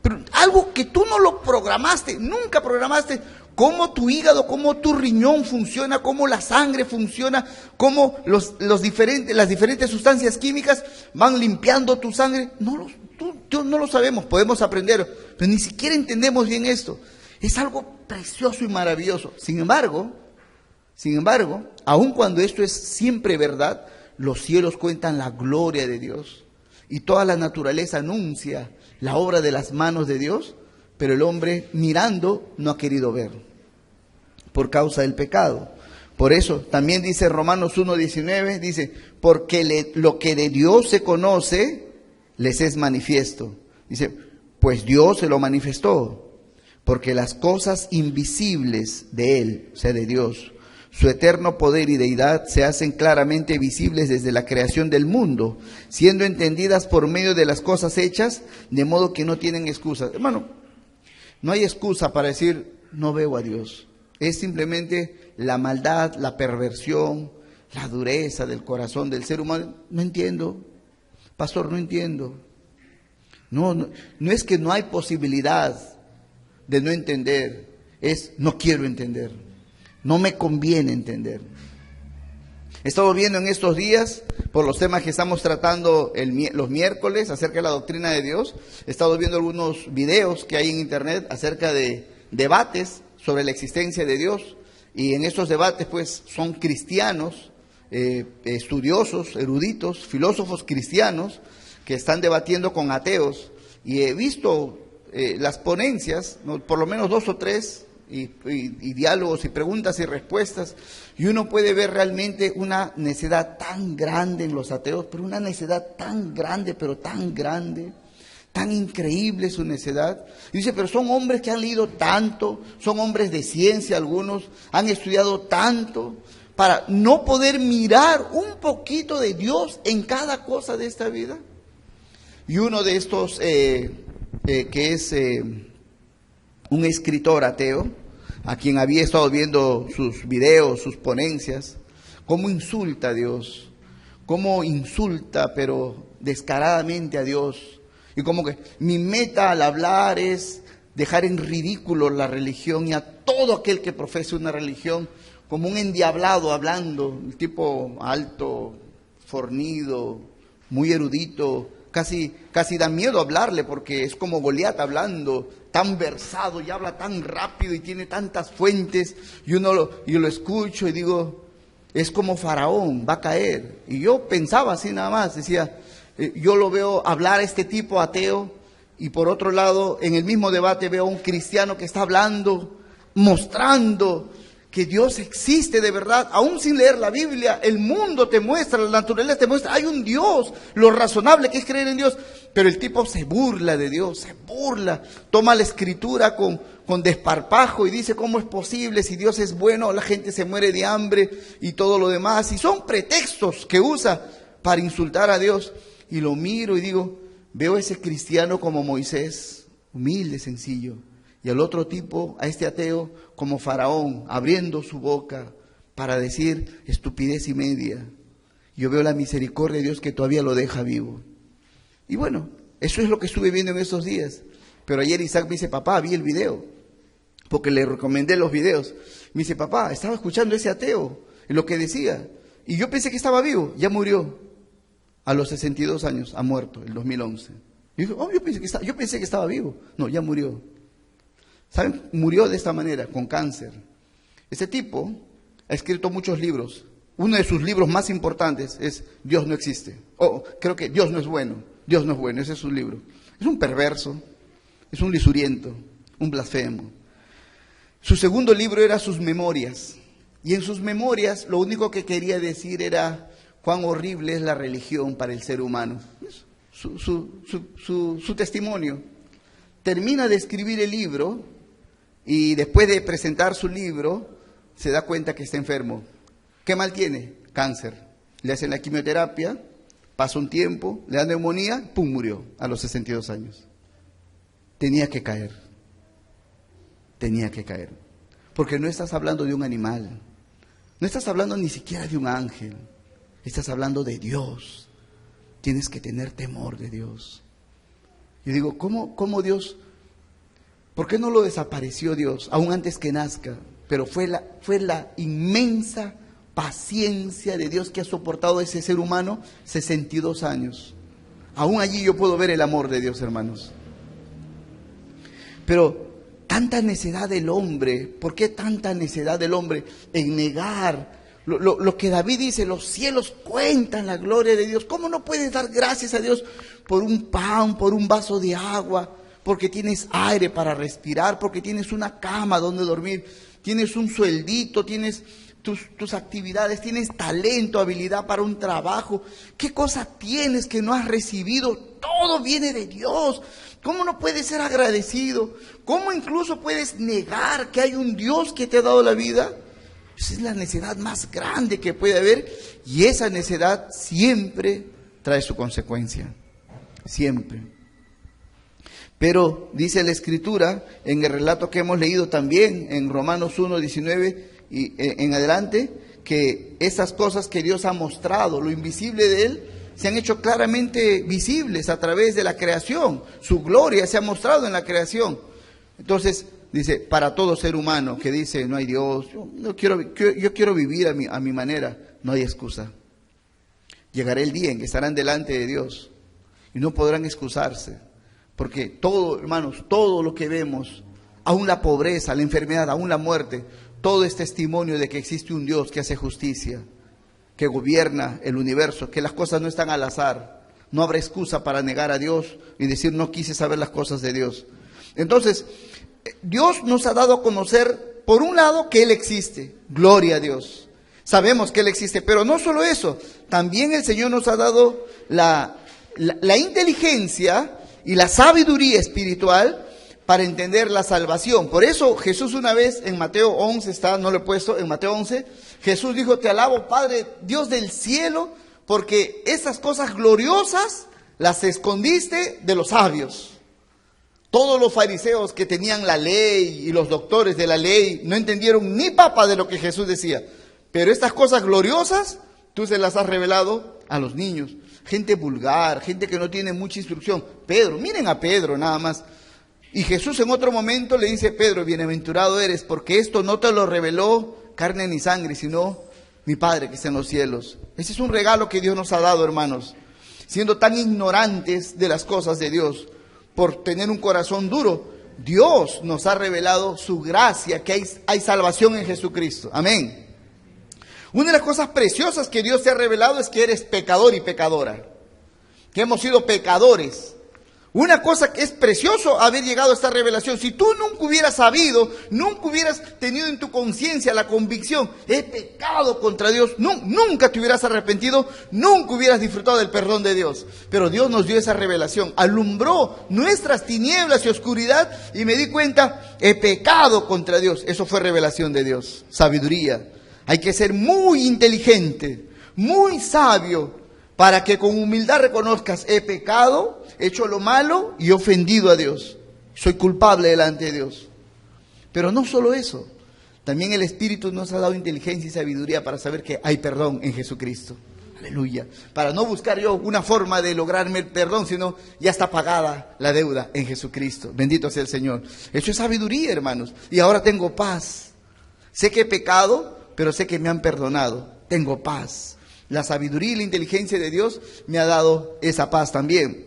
Pero algo que tú no lo programaste, nunca programaste, cómo tu hígado, cómo tu riñón funciona, cómo la sangre funciona, cómo las diferentes sustancias químicas van limpiando tu sangre. Yo no lo sabemos, podemos aprender, pero ni siquiera entendemos bien esto. Es algo precioso y maravilloso. Sin embargo, aun cuando esto es siempre verdad, los cielos cuentan la gloria de Dios y toda la naturaleza anuncia la obra de las manos de Dios, pero el hombre mirando no ha querido ver por causa del pecado. Por eso también dice Romanos 1:19, dice, porque lo que de Dios se conoce les es manifiesto. Dice, pues Dios se lo manifestó, porque las cosas invisibles de Él, o sea, de Dios, su eterno poder y deidad se hacen claramente visibles desde la creación del mundo, siendo entendidas por medio de las cosas hechas, de modo que no tienen excusa. Hermano, no hay excusa para decir, no veo a Dios. Es simplemente la maldad, la perversión, la dureza del corazón del ser humano. No entiendo, pastor, no entiendo. No es que no hay posibilidad de no entender, es no quiero entender. No me conviene entender. He estado viendo en estos días, por los temas que estamos tratando los miércoles acerca de la doctrina de Dios, he estado viendo algunos videos que hay en internet acerca de debates sobre la existencia de Dios. Y en estos debates pues son cristianos, estudiosos, eruditos, filósofos cristianos que están debatiendo con ateos. Y he visto las ponencias, ¿no?, por lo menos 2 o 3, y diálogos y preguntas y respuestas, y uno puede ver realmente una necedad tan grande en los ateos, pero una necedad tan grande, pero tan grande, tan increíble su necedad. Y dice, pero son hombres que han leído tanto, son hombres de ciencia algunos, han estudiado tanto, para no poder mirar un poquito de Dios en cada cosa de esta vida. Y uno de estos, que es un escritor ateo, a quien había estado viendo sus videos, sus ponencias, cómo insulta a Dios, cómo insulta, pero descaradamente a Dios. Y como que mi meta al hablar es dejar en ridículo la religión y a todo aquel que profese una religión, como un endiablado hablando, el tipo alto, fornido, muy erudito, casi da miedo hablarle porque es como Goliat hablando, tan versado y habla tan rápido y tiene tantas fuentes, y yo lo escucho y digo, es como Faraón, va a caer. Y yo pensaba así nada más, decía, yo lo veo hablar a este tipo ateo, y por otro lado, en el mismo debate veo a un cristiano que está hablando, mostrando que Dios existe de verdad, aún sin leer la Biblia. El mundo te muestra, la naturaleza te muestra, hay un Dios, lo razonable que es creer en Dios, pero el tipo se burla de Dios, se burla, toma la escritura con desparpajo y dice, ¿cómo es posible? Si Dios es bueno, la gente se muere de hambre y todo lo demás, y son pretextos que usa para insultar a Dios. Y lo miro y digo, veo a ese cristiano como Moisés, humilde, sencillo, y al otro tipo, a este ateo, como Faraón, abriendo su boca para decir estupidez y media. Yo veo la misericordia de Dios que todavía lo deja vivo. Y bueno, eso es lo que estuve viendo en estos días. Pero ayer Isaac me dice, papá, vi el video, porque le recomendé los videos. Me dice, papá, estaba escuchando a ese ateo, lo que decía, y yo pensé que estaba vivo, ya murió. A los 62 años, ha muerto, el 2011. Y dijo, oh, yo pensé que estaba vivo. No, ya murió. ¿Saben? Murió de esta manera, con cáncer. Este tipo ha escrito muchos libros. Uno de sus libros más importantes es Dios no existe. Creo que Dios no es bueno. Dios no es bueno, ese es su libro. Es un perverso, es un lisuriento, un blasfemo. Su segundo libro era sus memorias. Y en sus memorias lo único que quería decir era cuán horrible es la religión para el ser humano. Su testimonio. Termina de escribir el libro y después de presentar su libro se da cuenta que está enfermo. ¿Qué mal tiene? Cáncer. Le hacen la quimioterapia, pasa un tiempo, le dan neumonía, ¡pum!, murió a los 62 años. Tenía que caer. Tenía que caer. Porque no estás hablando de un animal. No estás hablando ni siquiera de un ángel. Estás hablando de Dios. Tienes que tener temor de Dios. Yo digo, ¿cómo Dios? ¿Por qué no lo desapareció Dios aún antes que nazca? Pero fue la inmensa paciencia de Dios que ha soportado a ese ser humano 62 años. Aún allí yo puedo ver el amor de Dios, hermanos. Pero tanta necedad del hombre, ¿por qué tanta necedad del hombre en negar lo que David dice? Los cielos cuentan la gloria de Dios. ¿Cómo no puedes dar gracias a Dios por un pan, por un vaso de agua, porque tienes aire para respirar, porque tienes una cama donde dormir, tienes un sueldito, tienes tus actividades, tienes talento, habilidad para un trabajo? ¿Qué cosa tienes que no has recibido? Todo viene de Dios. ¿Cómo no puedes ser agradecido? ¿Cómo incluso puedes negar que hay un Dios que te ha dado la vida? Esa es la necedad más grande que puede haber, y esa necedad siempre trae su consecuencia, siempre. Pero dice la Escritura, en el relato que hemos leído también, en Romanos 1:19 y en adelante, que esas cosas que Dios ha mostrado, lo invisible de Él, se han hecho claramente visibles a través de la creación. Su gloria se ha mostrado en la creación. Entonces, dice, para todo ser humano que dice, no hay Dios, yo quiero vivir a mi manera, no hay excusa. Llegará el día en que estarán delante de Dios y no podrán excusarse, porque todo, hermanos, todo lo que vemos, aún la pobreza, la enfermedad, aún la muerte, todo es testimonio de que existe un Dios que hace justicia, que gobierna el universo, que las cosas no están al azar. No habrá excusa para negar a Dios y decir no quise saber las cosas de Dios. Entonces, Dios nos ha dado a conocer, por un lado, que Él existe. Gloria a Dios. Sabemos que Él existe, pero no solo eso, también el Señor nos ha dado la inteligencia y la sabiduría espiritual para entender la salvación. Por eso Jesús una vez en Mateo 11, no lo he puesto, en Mateo 11, Jesús dijo, te alabo, Padre, Dios del cielo, porque estas cosas gloriosas las escondiste de los sabios. Todos los fariseos que tenían la ley y los doctores de la ley no entendieron ni papa de lo que Jesús decía. Pero estas cosas gloriosas, tú se las has revelado a los niños. Gente vulgar, gente que no tiene mucha instrucción. Pedro, miren a Pedro nada más. Y Jesús en otro momento le dice, Pedro, bienaventurado eres, porque esto no te lo reveló carne ni sangre, sino mi Padre que está en los cielos. Ese es un regalo que Dios nos ha dado, hermanos. Siendo tan ignorantes de las cosas de Dios, por tener un corazón duro, Dios nos ha revelado su gracia, que hay salvación en Jesucristo. Amén. Una de las cosas preciosas que Dios te ha revelado es que eres pecador y pecadora, que hemos sido pecadores. Una cosa que es precioso haber llegado a esta revelación. Si tú nunca hubieras sabido, nunca hubieras tenido en tu conciencia la convicción, he pecado contra Dios, nunca te hubieras arrepentido, nunca hubieras disfrutado del perdón de Dios. Pero Dios nos dio esa revelación, alumbró nuestras tinieblas y oscuridad y me di cuenta, he pecado contra Dios. Eso fue revelación de Dios, sabiduría. Hay que ser muy inteligente, muy sabio, para que con humildad reconozcas, he pecado, he hecho lo malo y he ofendido a Dios. Soy culpable delante de Dios. Pero no solo eso, también el Espíritu nos ha dado inteligencia y sabiduría para saber que hay perdón en Jesucristo. Aleluya. Para no buscar yo una forma de lograrme el perdón, sino ya está pagada la deuda en Jesucristo. Bendito sea el Señor. Eso es sabiduría, hermanos. Y ahora tengo paz. Sé que he pecado, pero sé que me han perdonado. Tengo paz. La sabiduría y la inteligencia de Dios me ha dado esa paz también.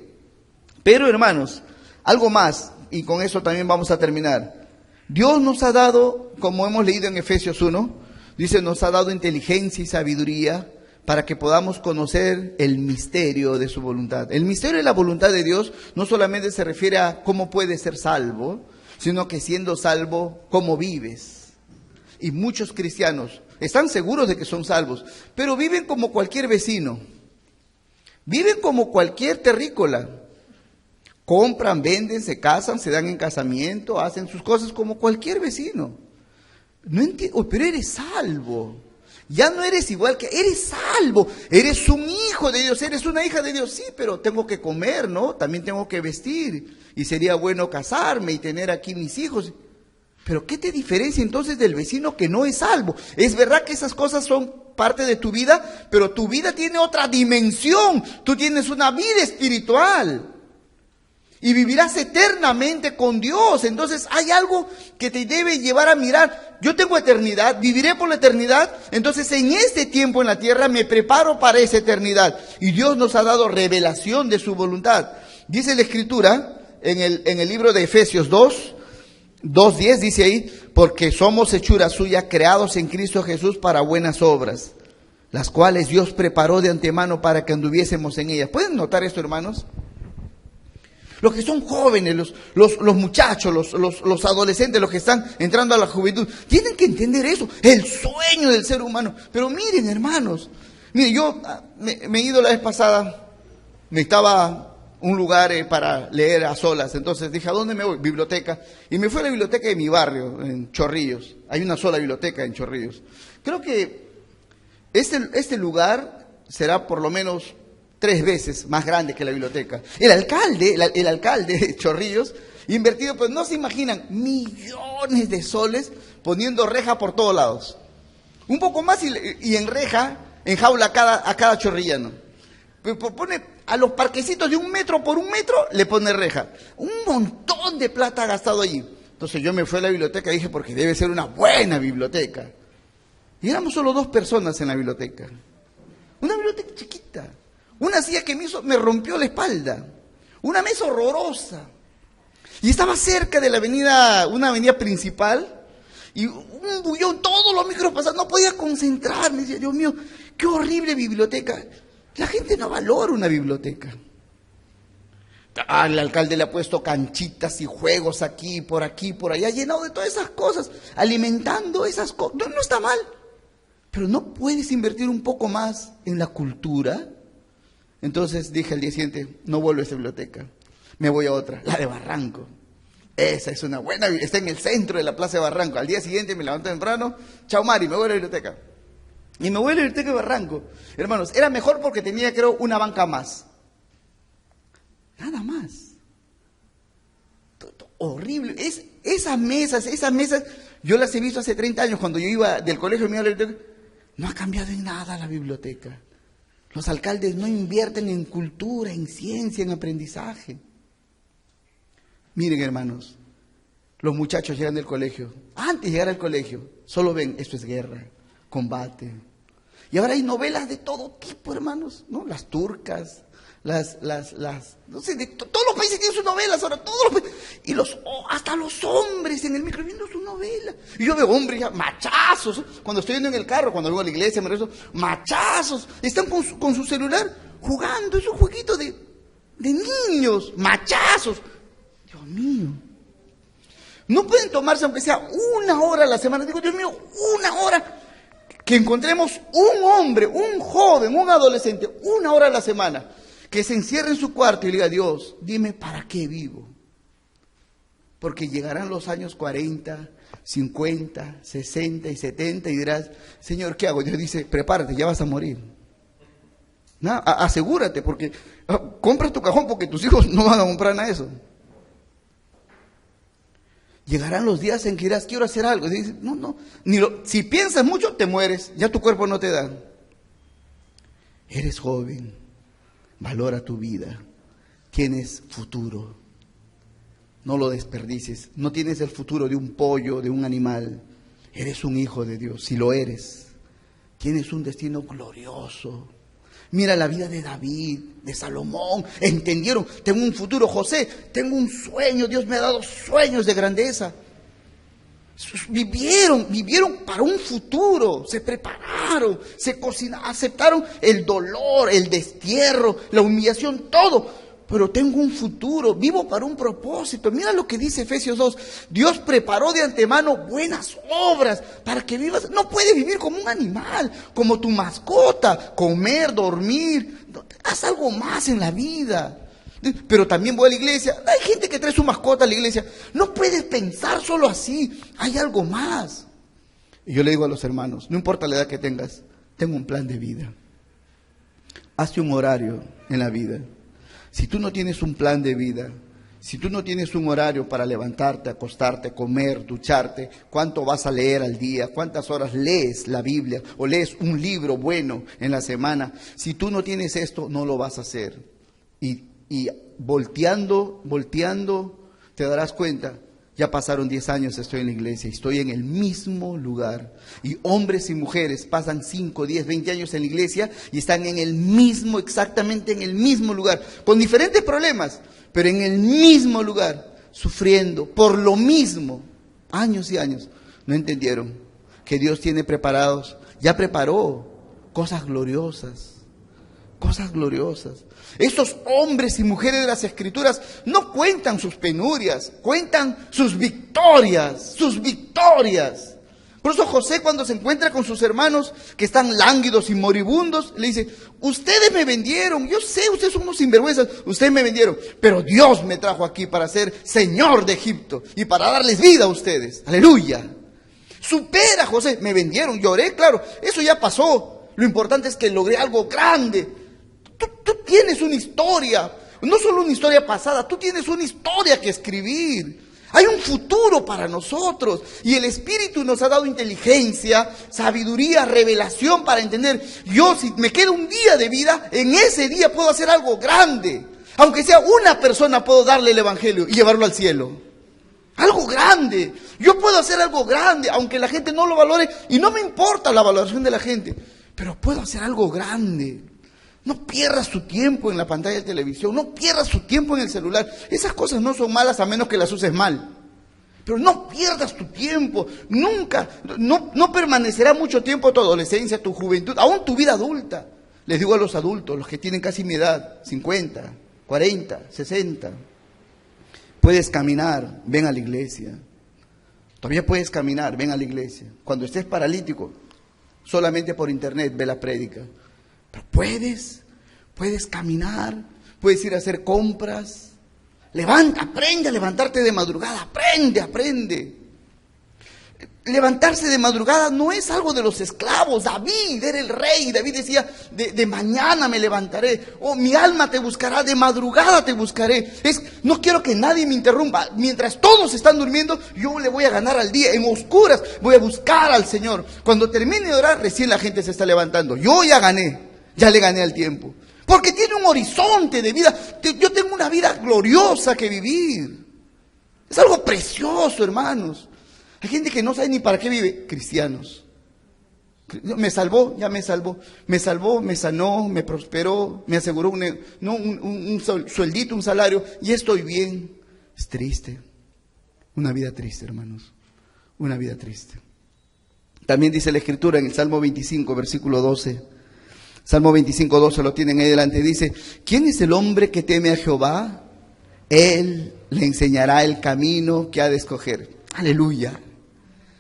Pero, hermanos, algo más, y con eso también vamos a terminar. Dios nos ha dado, como hemos leído en Efesios 1, dice, nos ha dado inteligencia y sabiduría para que podamos conocer el misterio de su voluntad. El misterio de la voluntad de Dios no solamente se refiere a cómo puedes ser salvo, sino que siendo salvo, cómo vives. Y muchos cristianos están seguros de que son salvos, pero viven como cualquier vecino, viven como cualquier terrícola, compran, venden, se casan, se dan en casamiento, hacen sus cosas como cualquier vecino. No entiendo, pero eres salvo, ya no eres igual que, eres salvo, eres un hijo de Dios, eres una hija de Dios, sí, pero tengo que comer, ¿no? También tengo que vestir, y sería bueno casarme y tener aquí mis hijos. Pero ¿qué te diferencia entonces del vecino que no es salvo? Es verdad que esas cosas son parte de tu vida, pero tu vida tiene otra dimensión. Tú tienes una vida espiritual y vivirás eternamente con Dios. Entonces hay algo que te debe llevar a mirar. Yo tengo eternidad, viviré por la eternidad. Entonces en este tiempo en la tierra me preparo para esa eternidad. Y Dios nos ha dado revelación de su voluntad. Dice la Escritura en el libro de Efesios 2:10 dice ahí, porque somos hechura suya, creados en Cristo Jesús para buenas obras, las cuales Dios preparó de antemano para que anduviésemos en ellas. ¿Pueden notar esto, hermanos? Los que son jóvenes, los muchachos, los adolescentes, los que están entrando a la juventud, tienen que entender eso, el sueño del ser humano. Pero miren, hermanos, miren, yo me he ido la vez pasada, necesitaba un lugar para leer a solas. Entonces dije, ¿a dónde me voy? Biblioteca. Y me fui a la biblioteca de mi barrio, en Chorrillos. Hay una sola biblioteca en Chorrillos. Creo que este lugar será por lo menos 3 veces más grande que la biblioteca. El alcalde de Chorrillos, invertido, pues no se imaginan, millones de soles poniendo reja por todos lados. Un poco más y en reja, en jaula a cada chorrillano. Pone a los parquecitos de 1 metro por 1 metro, le pone reja. Un montón de plata ha gastado allí. Entonces yo me fui a la biblioteca y dije, porque debe ser una buena biblioteca. Y éramos solo 2 personas en la biblioteca. Una biblioteca chiquita. Una silla que me rompió la espalda. Una mesa horrorosa. Y estaba cerca de una avenida principal. Y un bullón, todos los micros pasaban. No podía concentrarme. Decía, Dios mío, qué horrible biblioteca. La gente no valora una biblioteca. El alcalde le ha puesto canchitas y juegos aquí, por allá, llenado de todas esas cosas, alimentando esas cosas. No está mal, pero ¿no puedes invertir un poco más en la cultura? Entonces dije al día siguiente, no vuelvo a esa biblioteca, me voy a otra, la de Barranco. Esa es una buena, está en el centro de la plaza de Barranco. Al día siguiente me levanto temprano, chao Mari, me voy a la biblioteca. Y me voy a la biblioteca de Barranco. Hermanos, era mejor porque tenía, creo, una banca más. Nada más. horrible. Esas mesas, yo las he visto hace 30 años cuando yo iba del colegio, me iba a la biblioteca. No ha cambiado en nada la biblioteca. Los alcaldes no invierten en cultura, en ciencia, en aprendizaje. Miren, hermanos, los muchachos llegan del colegio. Antes de llegar al colegio, solo ven, esto es guerra, combate. Y ahora hay novelas de todo tipo, hermanos, ¿no? Las turcas, no sé, todos los países tienen sus novelas ahora, todos los países, y hasta los hombres en el micro viendo su novela. Y yo veo hombres ya, machazos, cuando estoy yendo en el carro, cuando vengo a la iglesia, me rezo, machazos, están con su celular jugando, es un jueguito de niños, machazos. Dios mío. No pueden tomarse, aunque sea 1 hora a la semana, digo, Dios mío, 1 hora, que encontremos un hombre, un joven, un adolescente, 1 hora a la semana, que se encierre en su cuarto y le diga, Dios, dime para qué vivo. Porque llegarán los años 40, 50, 60 y 70 y dirás, Señor, ¿qué hago? Dios dice, prepárate, ya vas a morir. ¿No? Asegúrate, porque compra tu cajón porque tus hijos no van a comprar nada de eso. Llegarán los días en que dirás, quiero hacer algo. Y dices, no, si piensas mucho, te mueres, ya tu cuerpo no te da. Eres joven, valora tu vida, tienes futuro, no lo desperdicies. No tienes el futuro de un pollo, de un animal, eres un hijo de Dios, si lo eres, tienes un destino glorioso. Mira la vida de David, de Salomón, entendieron, tengo un futuro. José, tengo un sueño, Dios me ha dado sueños de grandeza. Vivieron para un futuro, se prepararon, se cocinaron, aceptaron el dolor, el destierro, la humillación, todo. Pero tengo un futuro, vivo para un propósito. Mira lo que dice Efesios 2. Dios preparó de antemano buenas obras para que vivas. No puedes vivir como un animal, como tu mascota, comer, dormir. Haz algo más en la vida. Pero también voy a la iglesia. Hay gente que trae su mascota a la iglesia. No puedes pensar solo así. Hay algo más. Y yo le digo a los hermanos, no importa la edad que tengas, tengo un plan de vida. Hazte un horario en la vida. Si tú no tienes un plan de vida, si tú no tienes un horario para levantarte, acostarte, comer, ducharte, cuánto vas a leer al día, cuántas horas lees la Biblia o lees un libro bueno en la semana, si tú no tienes esto, no lo vas a hacer. Y volteando, te darás cuenta, ya pasaron 10 años, estoy en la iglesia, estoy en el mismo lugar. Y hombres y mujeres pasan 5, 10, 20 años en la iglesia y están exactamente en el mismo lugar, con diferentes problemas, pero en el mismo lugar, sufriendo por lo mismo, años y años. No entendieron que Dios tiene preparados, ya preparó cosas gloriosas. Cosas gloriosas. Esos hombres y mujeres de las Escrituras no cuentan sus penurias, cuentan sus victorias, Por eso José, cuando se encuentra con sus hermanos que están lánguidos y moribundos, le dice, ustedes me vendieron, yo sé, ustedes son unos sinvergüenzas, ustedes me vendieron, pero Dios me trajo aquí para ser señor de Egipto y para darles vida a ustedes. Aleluya. Supera, José, me vendieron, lloré, claro, eso ya pasó. Lo importante es que logré algo grande. Tú tienes una historia, no solo una historia pasada, tú tienes una historia que escribir. Hay un futuro para nosotros y el Espíritu nos ha dado inteligencia, sabiduría, revelación para entender. Yo, si me queda un día de vida, en ese día puedo hacer algo grande. Aunque sea una persona, puedo darle el Evangelio y llevarlo al cielo. Algo grande. Yo puedo hacer algo grande, aunque la gente no lo valore y no me importa la valoración de la gente. Pero puedo hacer algo grande. No pierdas tu tiempo en la pantalla de televisión, no pierdas tu tiempo en el celular. Esas cosas no son malas a menos que las uses mal. Pero no pierdas tu tiempo, nunca, no permanecerá mucho tiempo tu adolescencia, tu juventud, aún tu vida adulta. Les digo a los adultos, los que tienen casi mi edad, 50, 40, 60, puedes caminar, ven a la iglesia. Todavía puedes caminar, ven a la iglesia. Cuando estés paralítico, solamente por internet ve la prédica. Pero puedes caminar, puedes ir a hacer compras. Aprende a levantarte de madrugada, aprende. Levantarse de madrugada no es algo de los esclavos. David era el rey. David decía, de mañana me levantaré. Oh, mi alma te buscará, de madrugada te buscaré. No quiero que nadie me interrumpa. Mientras todos están durmiendo, yo le voy a ganar al día. En oscuras voy a buscar al Señor. Cuando termine de orar, recién la gente se está levantando. Yo ya gané, ya le gané al tiempo. Porque tiene un horizonte de vida. Yo tengo una vida gloriosa que vivir. Es algo precioso, hermanos. Hay gente que no sabe ni para qué vive. Cristianos. Me salvó, ya me salvó. Me salvó, me sanó, me prosperó, me aseguró un sueldito, un salario. Y estoy bien. Es triste. Una vida triste, hermanos. Una vida triste. También dice la Escritura en el Salmo 25, versículo 12. Salmo 25, 12 lo tienen ahí delante. Dice, ¿quién es el hombre que teme a Jehová? Él le enseñará el camino que ha de escoger. Aleluya.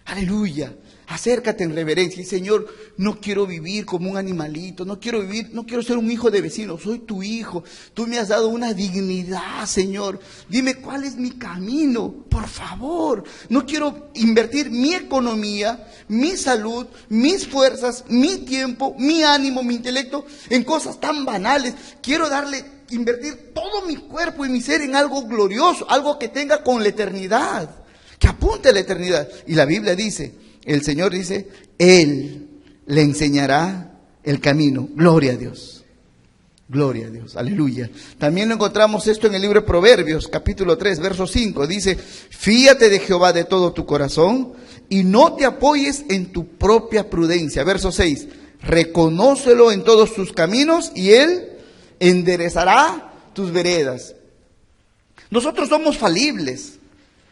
Aleluya, acércate en reverencia y Señor, no quiero vivir como un animalito, no quiero ser un hijo de vecino, soy tu hijo, tú me has dado una dignidad, Señor, dime cuál es mi camino, por favor, no quiero invertir mi economía, mi salud, mis fuerzas, mi tiempo, mi ánimo, mi intelecto en cosas tan banales, quiero invertir todo mi cuerpo y mi ser en algo glorioso, algo que tenga con la eternidad. Que apunte a la eternidad. Y la Biblia dice, el Señor dice, Él le enseñará el camino. Gloria a Dios. Gloria a Dios. Aleluya. También lo encontramos esto en el libro de Proverbios, capítulo 3, verso 5. Dice, fíate de Jehová de todo tu corazón y no te apoyes en tu propia prudencia. Verso 6. Reconócelo en todos tus caminos y Él enderezará tus veredas. Nosotros somos falibles.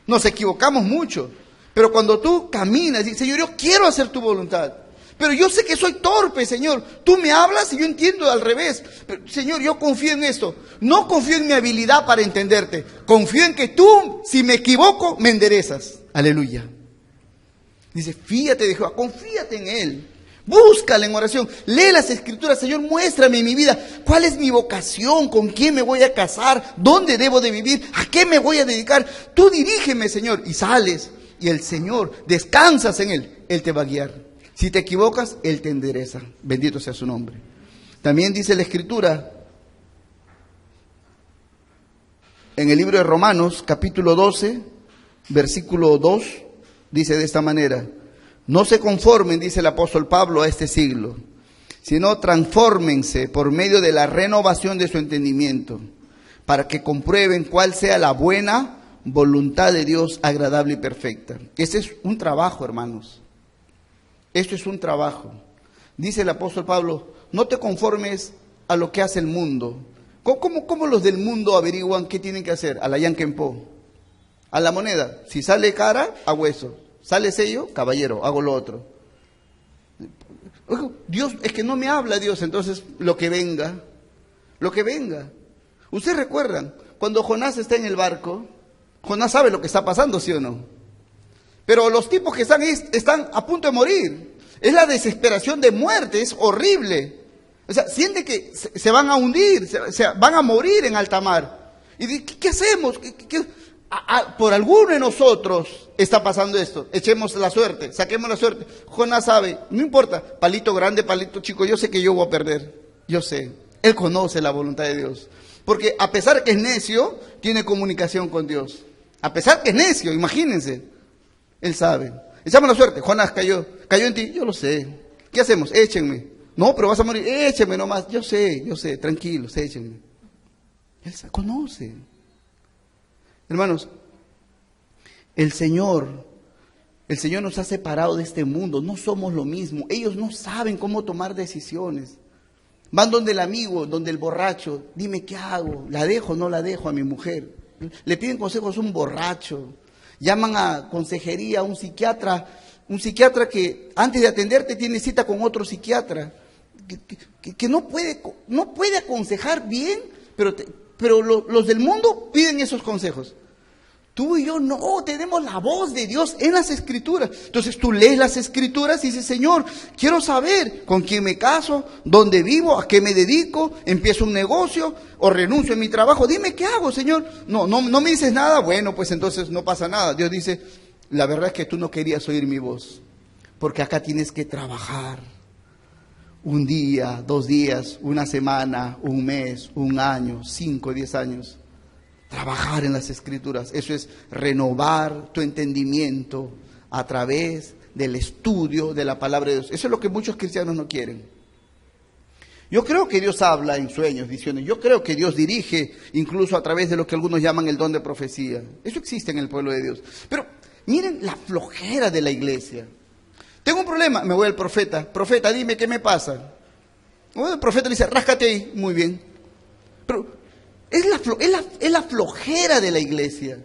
Nos equivocamos mucho, pero cuando tú caminas y dices, Señor, yo quiero hacer tu voluntad, pero yo sé que soy torpe, Señor, tú me hablas y yo entiendo al revés, pero, Señor, yo confío en esto, no confío en mi habilidad para entenderte, confío en que tú, si me equivoco, me enderezas. Aleluya. Dice, fíjate de Jehová, confíate en Él. Búscala en oración, lee las Escrituras, Señor, muéstrame mi vida, cuál es mi vocación, con quién me voy a casar, dónde debo de vivir, a qué me voy a dedicar. Tú dirígeme, Señor, y sales, y el Señor, descansas en Él, Él te va a guiar. Si te equivocas, Él te endereza, bendito sea su nombre. También dice la Escritura, en el libro de Romanos, capítulo 12, versículo 2, dice de esta manera, no se conformen, dice el apóstol Pablo, a este siglo, sino transfórmense por medio de la renovación de su entendimiento, para que comprueben cuál sea la buena voluntad de Dios, agradable y perfecta. Este es un trabajo, hermanos. Esto es un trabajo. Dice el apóstol Pablo, no te conformes a lo que hace el mundo. ¿Cómo los del mundo averiguan qué tienen que hacer? A la Yankenpo, a la moneda. Si sale cara, a hueso. Sale sello, caballero, hago lo otro. Dios, es que no me habla Dios, entonces lo que venga. Ustedes recuerdan, cuando Jonás está en el barco, Jonás sabe lo que está pasando, ¿sí o no? Pero los tipos que están ahí están a punto de morir. Es la desesperación de muerte, es horrible. O sea, sienten que se van a hundir, se van a morir en alta mar. Y dice, ¿qué hacemos? Por alguno de nosotros está pasando esto, echemos la suerte, saquemos la suerte. Jonás sabe, no importa, palito grande, palito chico, yo sé que yo voy a perder, yo sé, él conoce la voluntad de Dios, porque a pesar que es necio, tiene comunicación con Dios, a pesar que es necio, imagínense, él sabe, echamos la suerte, Jonás cayó en ti, yo lo sé, ¿qué hacemos? Échenme, no, pero vas a morir, échenme nomás, yo sé, tranquilos, échenme, él conoce. Hermanos, el Señor nos ha separado de este mundo, no somos lo mismo, ellos no saben cómo tomar decisiones. Van donde el amigo, donde el borracho, dime qué hago, la dejo o no la dejo a mi mujer. Le piden consejos a un borracho, llaman a consejería a un psiquiatra que antes de atenderte tiene cita con otro psiquiatra, que no puede aconsejar bien, pero los del mundo piden esos consejos. Tú y yo no, tenemos la voz de Dios en las Escrituras. Entonces tú lees las Escrituras y dices, Señor, quiero saber con quién me caso, dónde vivo, a qué me dedico, empiezo un negocio o renuncio a mi trabajo. Dime qué hago, Señor. No me dices nada, bueno, pues entonces no pasa nada. Dios dice, La verdad es que tú no querías oír mi voz, porque acá tienes que trabajar. Un día, 2 días, una semana, un mes, un año, 5, 10 años. Trabajar en las Escrituras, eso es renovar tu entendimiento a través del estudio de la palabra de Dios. Eso es lo que muchos cristianos no quieren. Yo creo que Dios habla en sueños, visiones. Yo creo que Dios dirige incluso a través de lo que algunos llaman el don de profecía. Eso existe en el pueblo de Dios. Pero miren la flojera de la iglesia. Tengo un problema, me voy al profeta. Profeta, dime qué me pasa. Bueno, el profeta le dice, ráscate ahí. Muy bien. Pero es la flojera de la iglesia.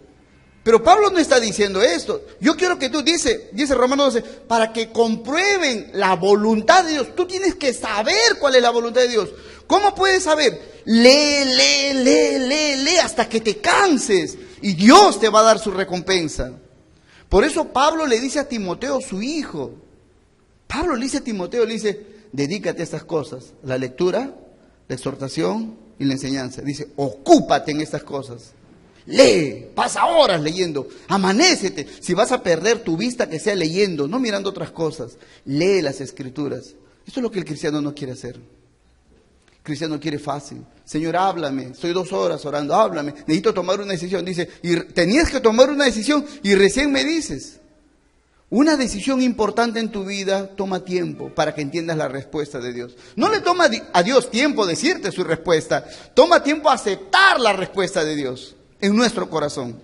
Pero Pablo no está diciendo esto. Yo quiero que tú, dice Romanos 12, para que comprueben la voluntad de Dios. Tú tienes que saber cuál es la voluntad de Dios. ¿Cómo puedes saber? Lee hasta que te canses. Y Dios te va a dar su recompensa. Por eso Pablo le dice a Timoteo, su hijo. Pablo le dice a Timoteo, le dice, dedícate a estas cosas. La lectura, la exhortación y la enseñanza. Dice, ocúpate en estas cosas. Lee, pasa horas leyendo, amanécete. Si vas a perder tu vista, que sea leyendo, no mirando otras cosas. Lee las Escrituras. Esto es lo que el cristiano no quiere hacer. El cristiano quiere fácil. Señor, háblame, estoy 2 horas orando, háblame, necesito tomar una decisión. Dice, y tenías que tomar una decisión y recién me dices. Una decisión importante en tu vida toma tiempo para que entiendas la respuesta de Dios. No le toma a Dios tiempo decirte su respuesta, toma tiempo aceptar la respuesta de Dios en nuestro corazón.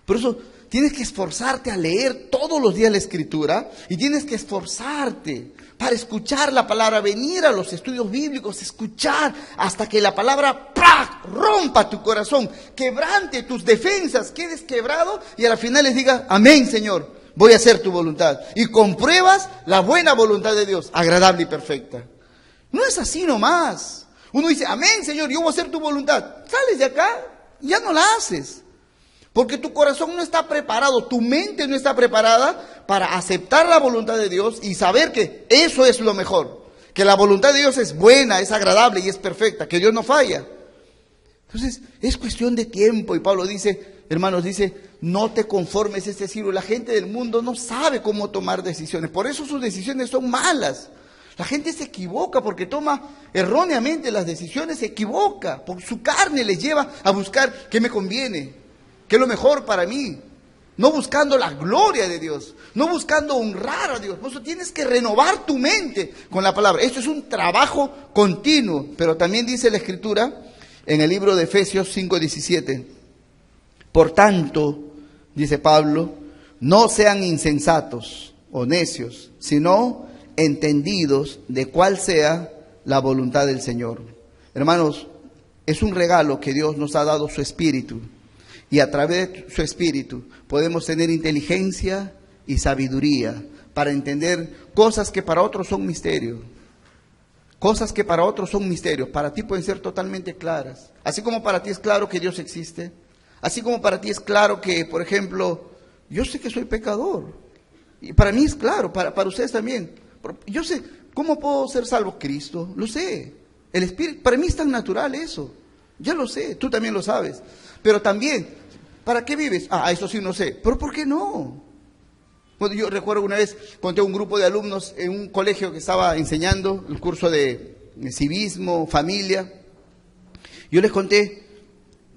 Por eso tienes que esforzarte a leer todos los días la Escritura y tienes que esforzarte para escuchar la palabra, venir a los estudios bíblicos, escuchar hasta que la palabra ¡prac! Rompa tu corazón, quebrante tus defensas, quedes quebrado y al final les diga, amén Señor, voy a hacer tu voluntad. Y compruebas la buena voluntad de Dios, agradable y perfecta. No es así nomás. Uno dice, amén Señor, yo voy a hacer tu voluntad. Sales de acá, ya no la haces. Porque tu corazón no está preparado, tu mente no está preparada para aceptar la voluntad de Dios y saber que eso es lo mejor. Que la voluntad de Dios es buena, es agradable y es perfecta, que Dios no falla. Entonces, es cuestión de tiempo. Y Pablo dice, hermanos, dice, no te conformes a este siglo. La gente del mundo no sabe cómo tomar decisiones. Por eso sus decisiones son malas. La gente se equivoca porque toma erróneamente las decisiones, se equivoca. Por su carne les lleva a buscar qué me conviene, qué es lo mejor para mí. No buscando la gloria de Dios, no buscando honrar a Dios. Por eso tienes que renovar tu mente con la palabra. Esto es un trabajo continuo. Pero también dice la Escritura en el libro de Efesios 5:17. Por tanto, dice Pablo, no sean insensatos o necios, sino entendidos de cuál sea la voluntad del Señor. Hermanos, es un regalo que Dios nos ha dado su Espíritu. Y a través de su Espíritu podemos tener inteligencia y sabiduría para entender cosas que para otros son misterios. Cosas que para otros son misterios, para ti pueden ser totalmente claras. Así como para ti es claro que Dios existe. Así como para ti es claro que, por ejemplo, yo sé que soy pecador. Y para mí es claro, para ustedes también. Yo sé, ¿cómo puedo ser salvo? Cristo, lo sé. El Espíritu, para mí es tan natural eso. Ya lo sé, tú también lo sabes. Pero también, ¿para qué vives? Eso sí no sé. ¿Pero por qué no? Bueno, yo recuerdo una vez, conté a un grupo de alumnos en un colegio que estaba enseñando el curso de civismo, familia. Yo les conté,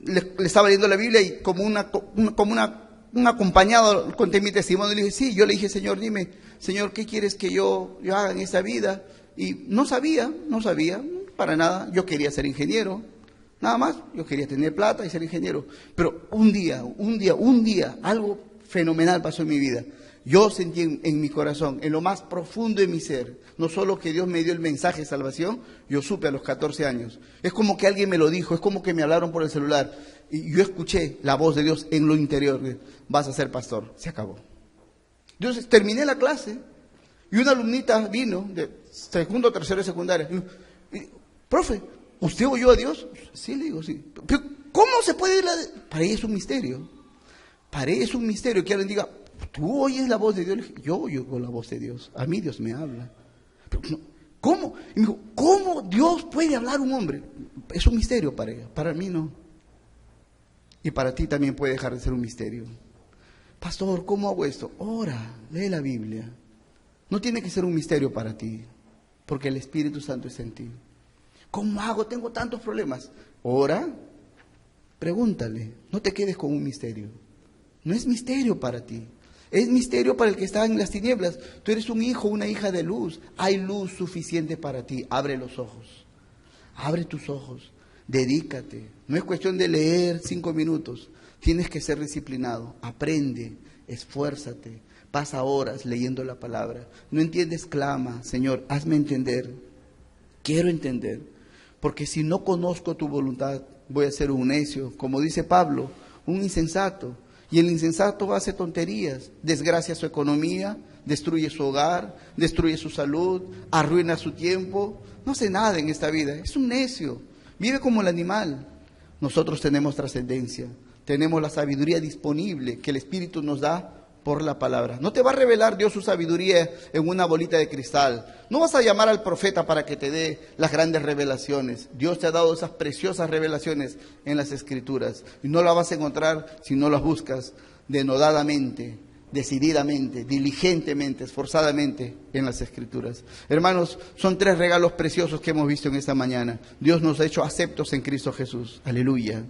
les estaba leyendo la Biblia y como un acompañado conté mi testimonio. Le dije, sí, yo le dije, Señor, dime, Señor, ¿qué quieres que yo haga en esta vida? Y no sabía, para nada. Yo quería ser ingeniero, nada más. Yo quería tener plata y ser ingeniero. Pero un día, algo fenomenal pasó en mi vida. Yo sentí en mi corazón, en lo más profundo de mi ser, no solo que Dios me dio el mensaje de salvación, yo supe a los 14 años. Es como que alguien me lo dijo, es como que me hablaron por el celular. Y yo escuché la voz de Dios en lo interior, vas a ser pastor. Se acabó. Entonces terminé la clase y una alumnita vino de segundo, tercero de secundaria. Y, profe, ¿usted oyó a Dios? Sí, le digo, sí. Pero ¿cómo se puede ir Para ella es un misterio. Para ella es un misterio que alguien diga, ¿tú oyes la voz de Dios? Le dije, yo oigo la voz de Dios. A mí Dios me habla. Pero, ¿cómo? Y me dijo, ¿cómo Dios puede hablar a un hombre? Es un misterio para ella. Para mí no. Y para ti también puede dejar de ser un misterio. pastor, ¿cómo hago esto? Ora, lee la Biblia. No tiene que ser un misterio para ti, porque el Espíritu Santo está en ti. ¿Cómo hago? Tengo tantos problemas. Ora, pregúntale, no te quedes con un misterio. No es misterio para ti, es misterio para el que está en las tinieblas. Tú eres un hijo, una hija de luz. Hay luz suficiente para ti. Abre los ojos, abre tus ojos, dedícate. No es cuestión de leer 5 minutos, tienes que ser disciplinado. Aprende, esfuérzate, pasa horas leyendo la palabra. No entiendes, clama, Señor, hazme entender. Quiero entender, porque si no conozco tu voluntad, voy a ser un necio, como dice Pablo, un insensato. Y el insensato hace tonterías, desgracia su economía, destruye su hogar, destruye su salud, arruina su tiempo. No hace nada en esta vida, es un necio, vive como el animal. Nosotros tenemos trascendencia, tenemos la sabiduría disponible que el Espíritu nos da por la palabra. No te va a revelar Dios su sabiduría en una bolita de cristal. No vas a llamar al profeta para que te dé las grandes revelaciones. Dios te ha dado esas preciosas revelaciones en las Escrituras. Y no las vas a encontrar si no las buscas denodadamente, decididamente, diligentemente, esforzadamente en las Escrituras. Hermanos, son 3 regalos preciosos que hemos visto en esta mañana. Dios nos ha hecho aceptos en Cristo Jesús. Aleluya.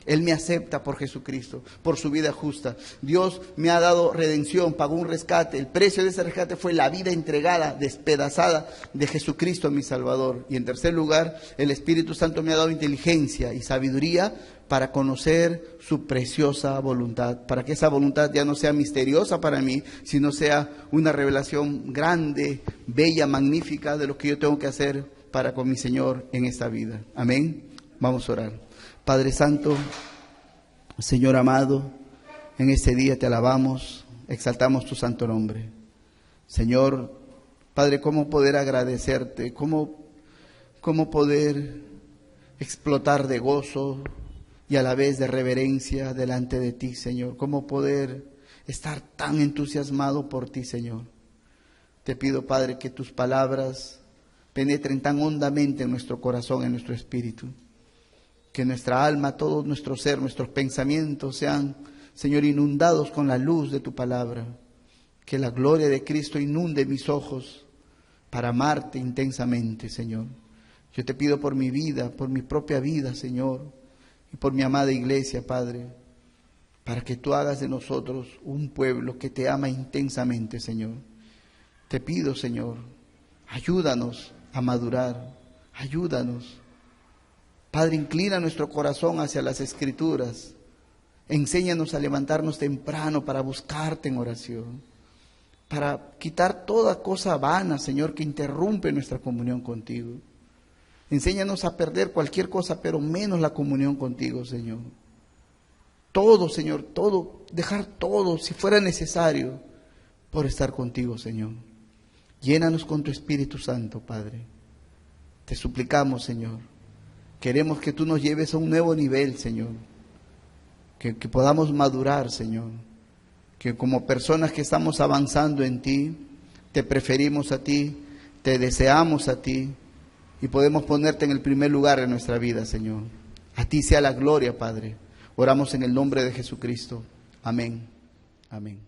Él me acepta por Jesucristo, por su vida justa. Dios me ha dado redención, pagó un rescate. El precio de ese rescate fue la vida entregada, despedazada de Jesucristo, mi Salvador. Y en tercer lugar, el Espíritu Santo me ha dado inteligencia y sabiduría para conocer su preciosa voluntad, para que esa voluntad ya no sea misteriosa para mí, sino sea una revelación grande, bella, magnífica de lo que yo tengo que hacer para con mi Señor en esta vida. Amén. Vamos a orar. Padre Santo, Señor amado, en este día te alabamos, exaltamos tu santo nombre. Señor, Padre, ¿cómo poder agradecerte? ¿Cómo poder explotar de gozo y a la vez de reverencia delante de ti, Señor? ¿Cómo poder estar tan entusiasmado por ti, Señor? Te pido, Padre, que tus palabras penetren tan hondamente en nuestro corazón, en nuestro espíritu. Que nuestra alma, todo nuestro ser, nuestros pensamientos sean, Señor, inundados con la luz de tu palabra. Que la gloria de Cristo inunde mis ojos para amarte intensamente, Señor. Yo te pido por mi vida, por mi propia vida, Señor, y por mi amada iglesia, Padre, para que tú hagas de nosotros un pueblo que te ama intensamente, Señor. Te pido, Señor, ayúdanos a madurar, ayúdanos. Padre, inclina nuestro corazón hacia las Escrituras. Enséñanos a levantarnos temprano para buscarte en oración, para quitar toda cosa vana, Señor, que interrumpe nuestra comunión contigo. Enséñanos a perder cualquier cosa, pero menos la comunión contigo, Señor. Todo, Señor, todo, dejar todo, si fuera necesario, por estar contigo, Señor. Llénanos con tu Espíritu Santo, Padre. Te suplicamos, Señor. Queremos que tú nos lleves a un nuevo nivel, Señor. Que podamos madurar, Señor. Que como personas que estamos avanzando en ti, te preferimos a ti, te deseamos a ti y podemos ponerte en el primer lugar en nuestra vida, Señor. A ti sea la gloria, Padre. Oramos en el nombre de Jesucristo. Amén. Amén.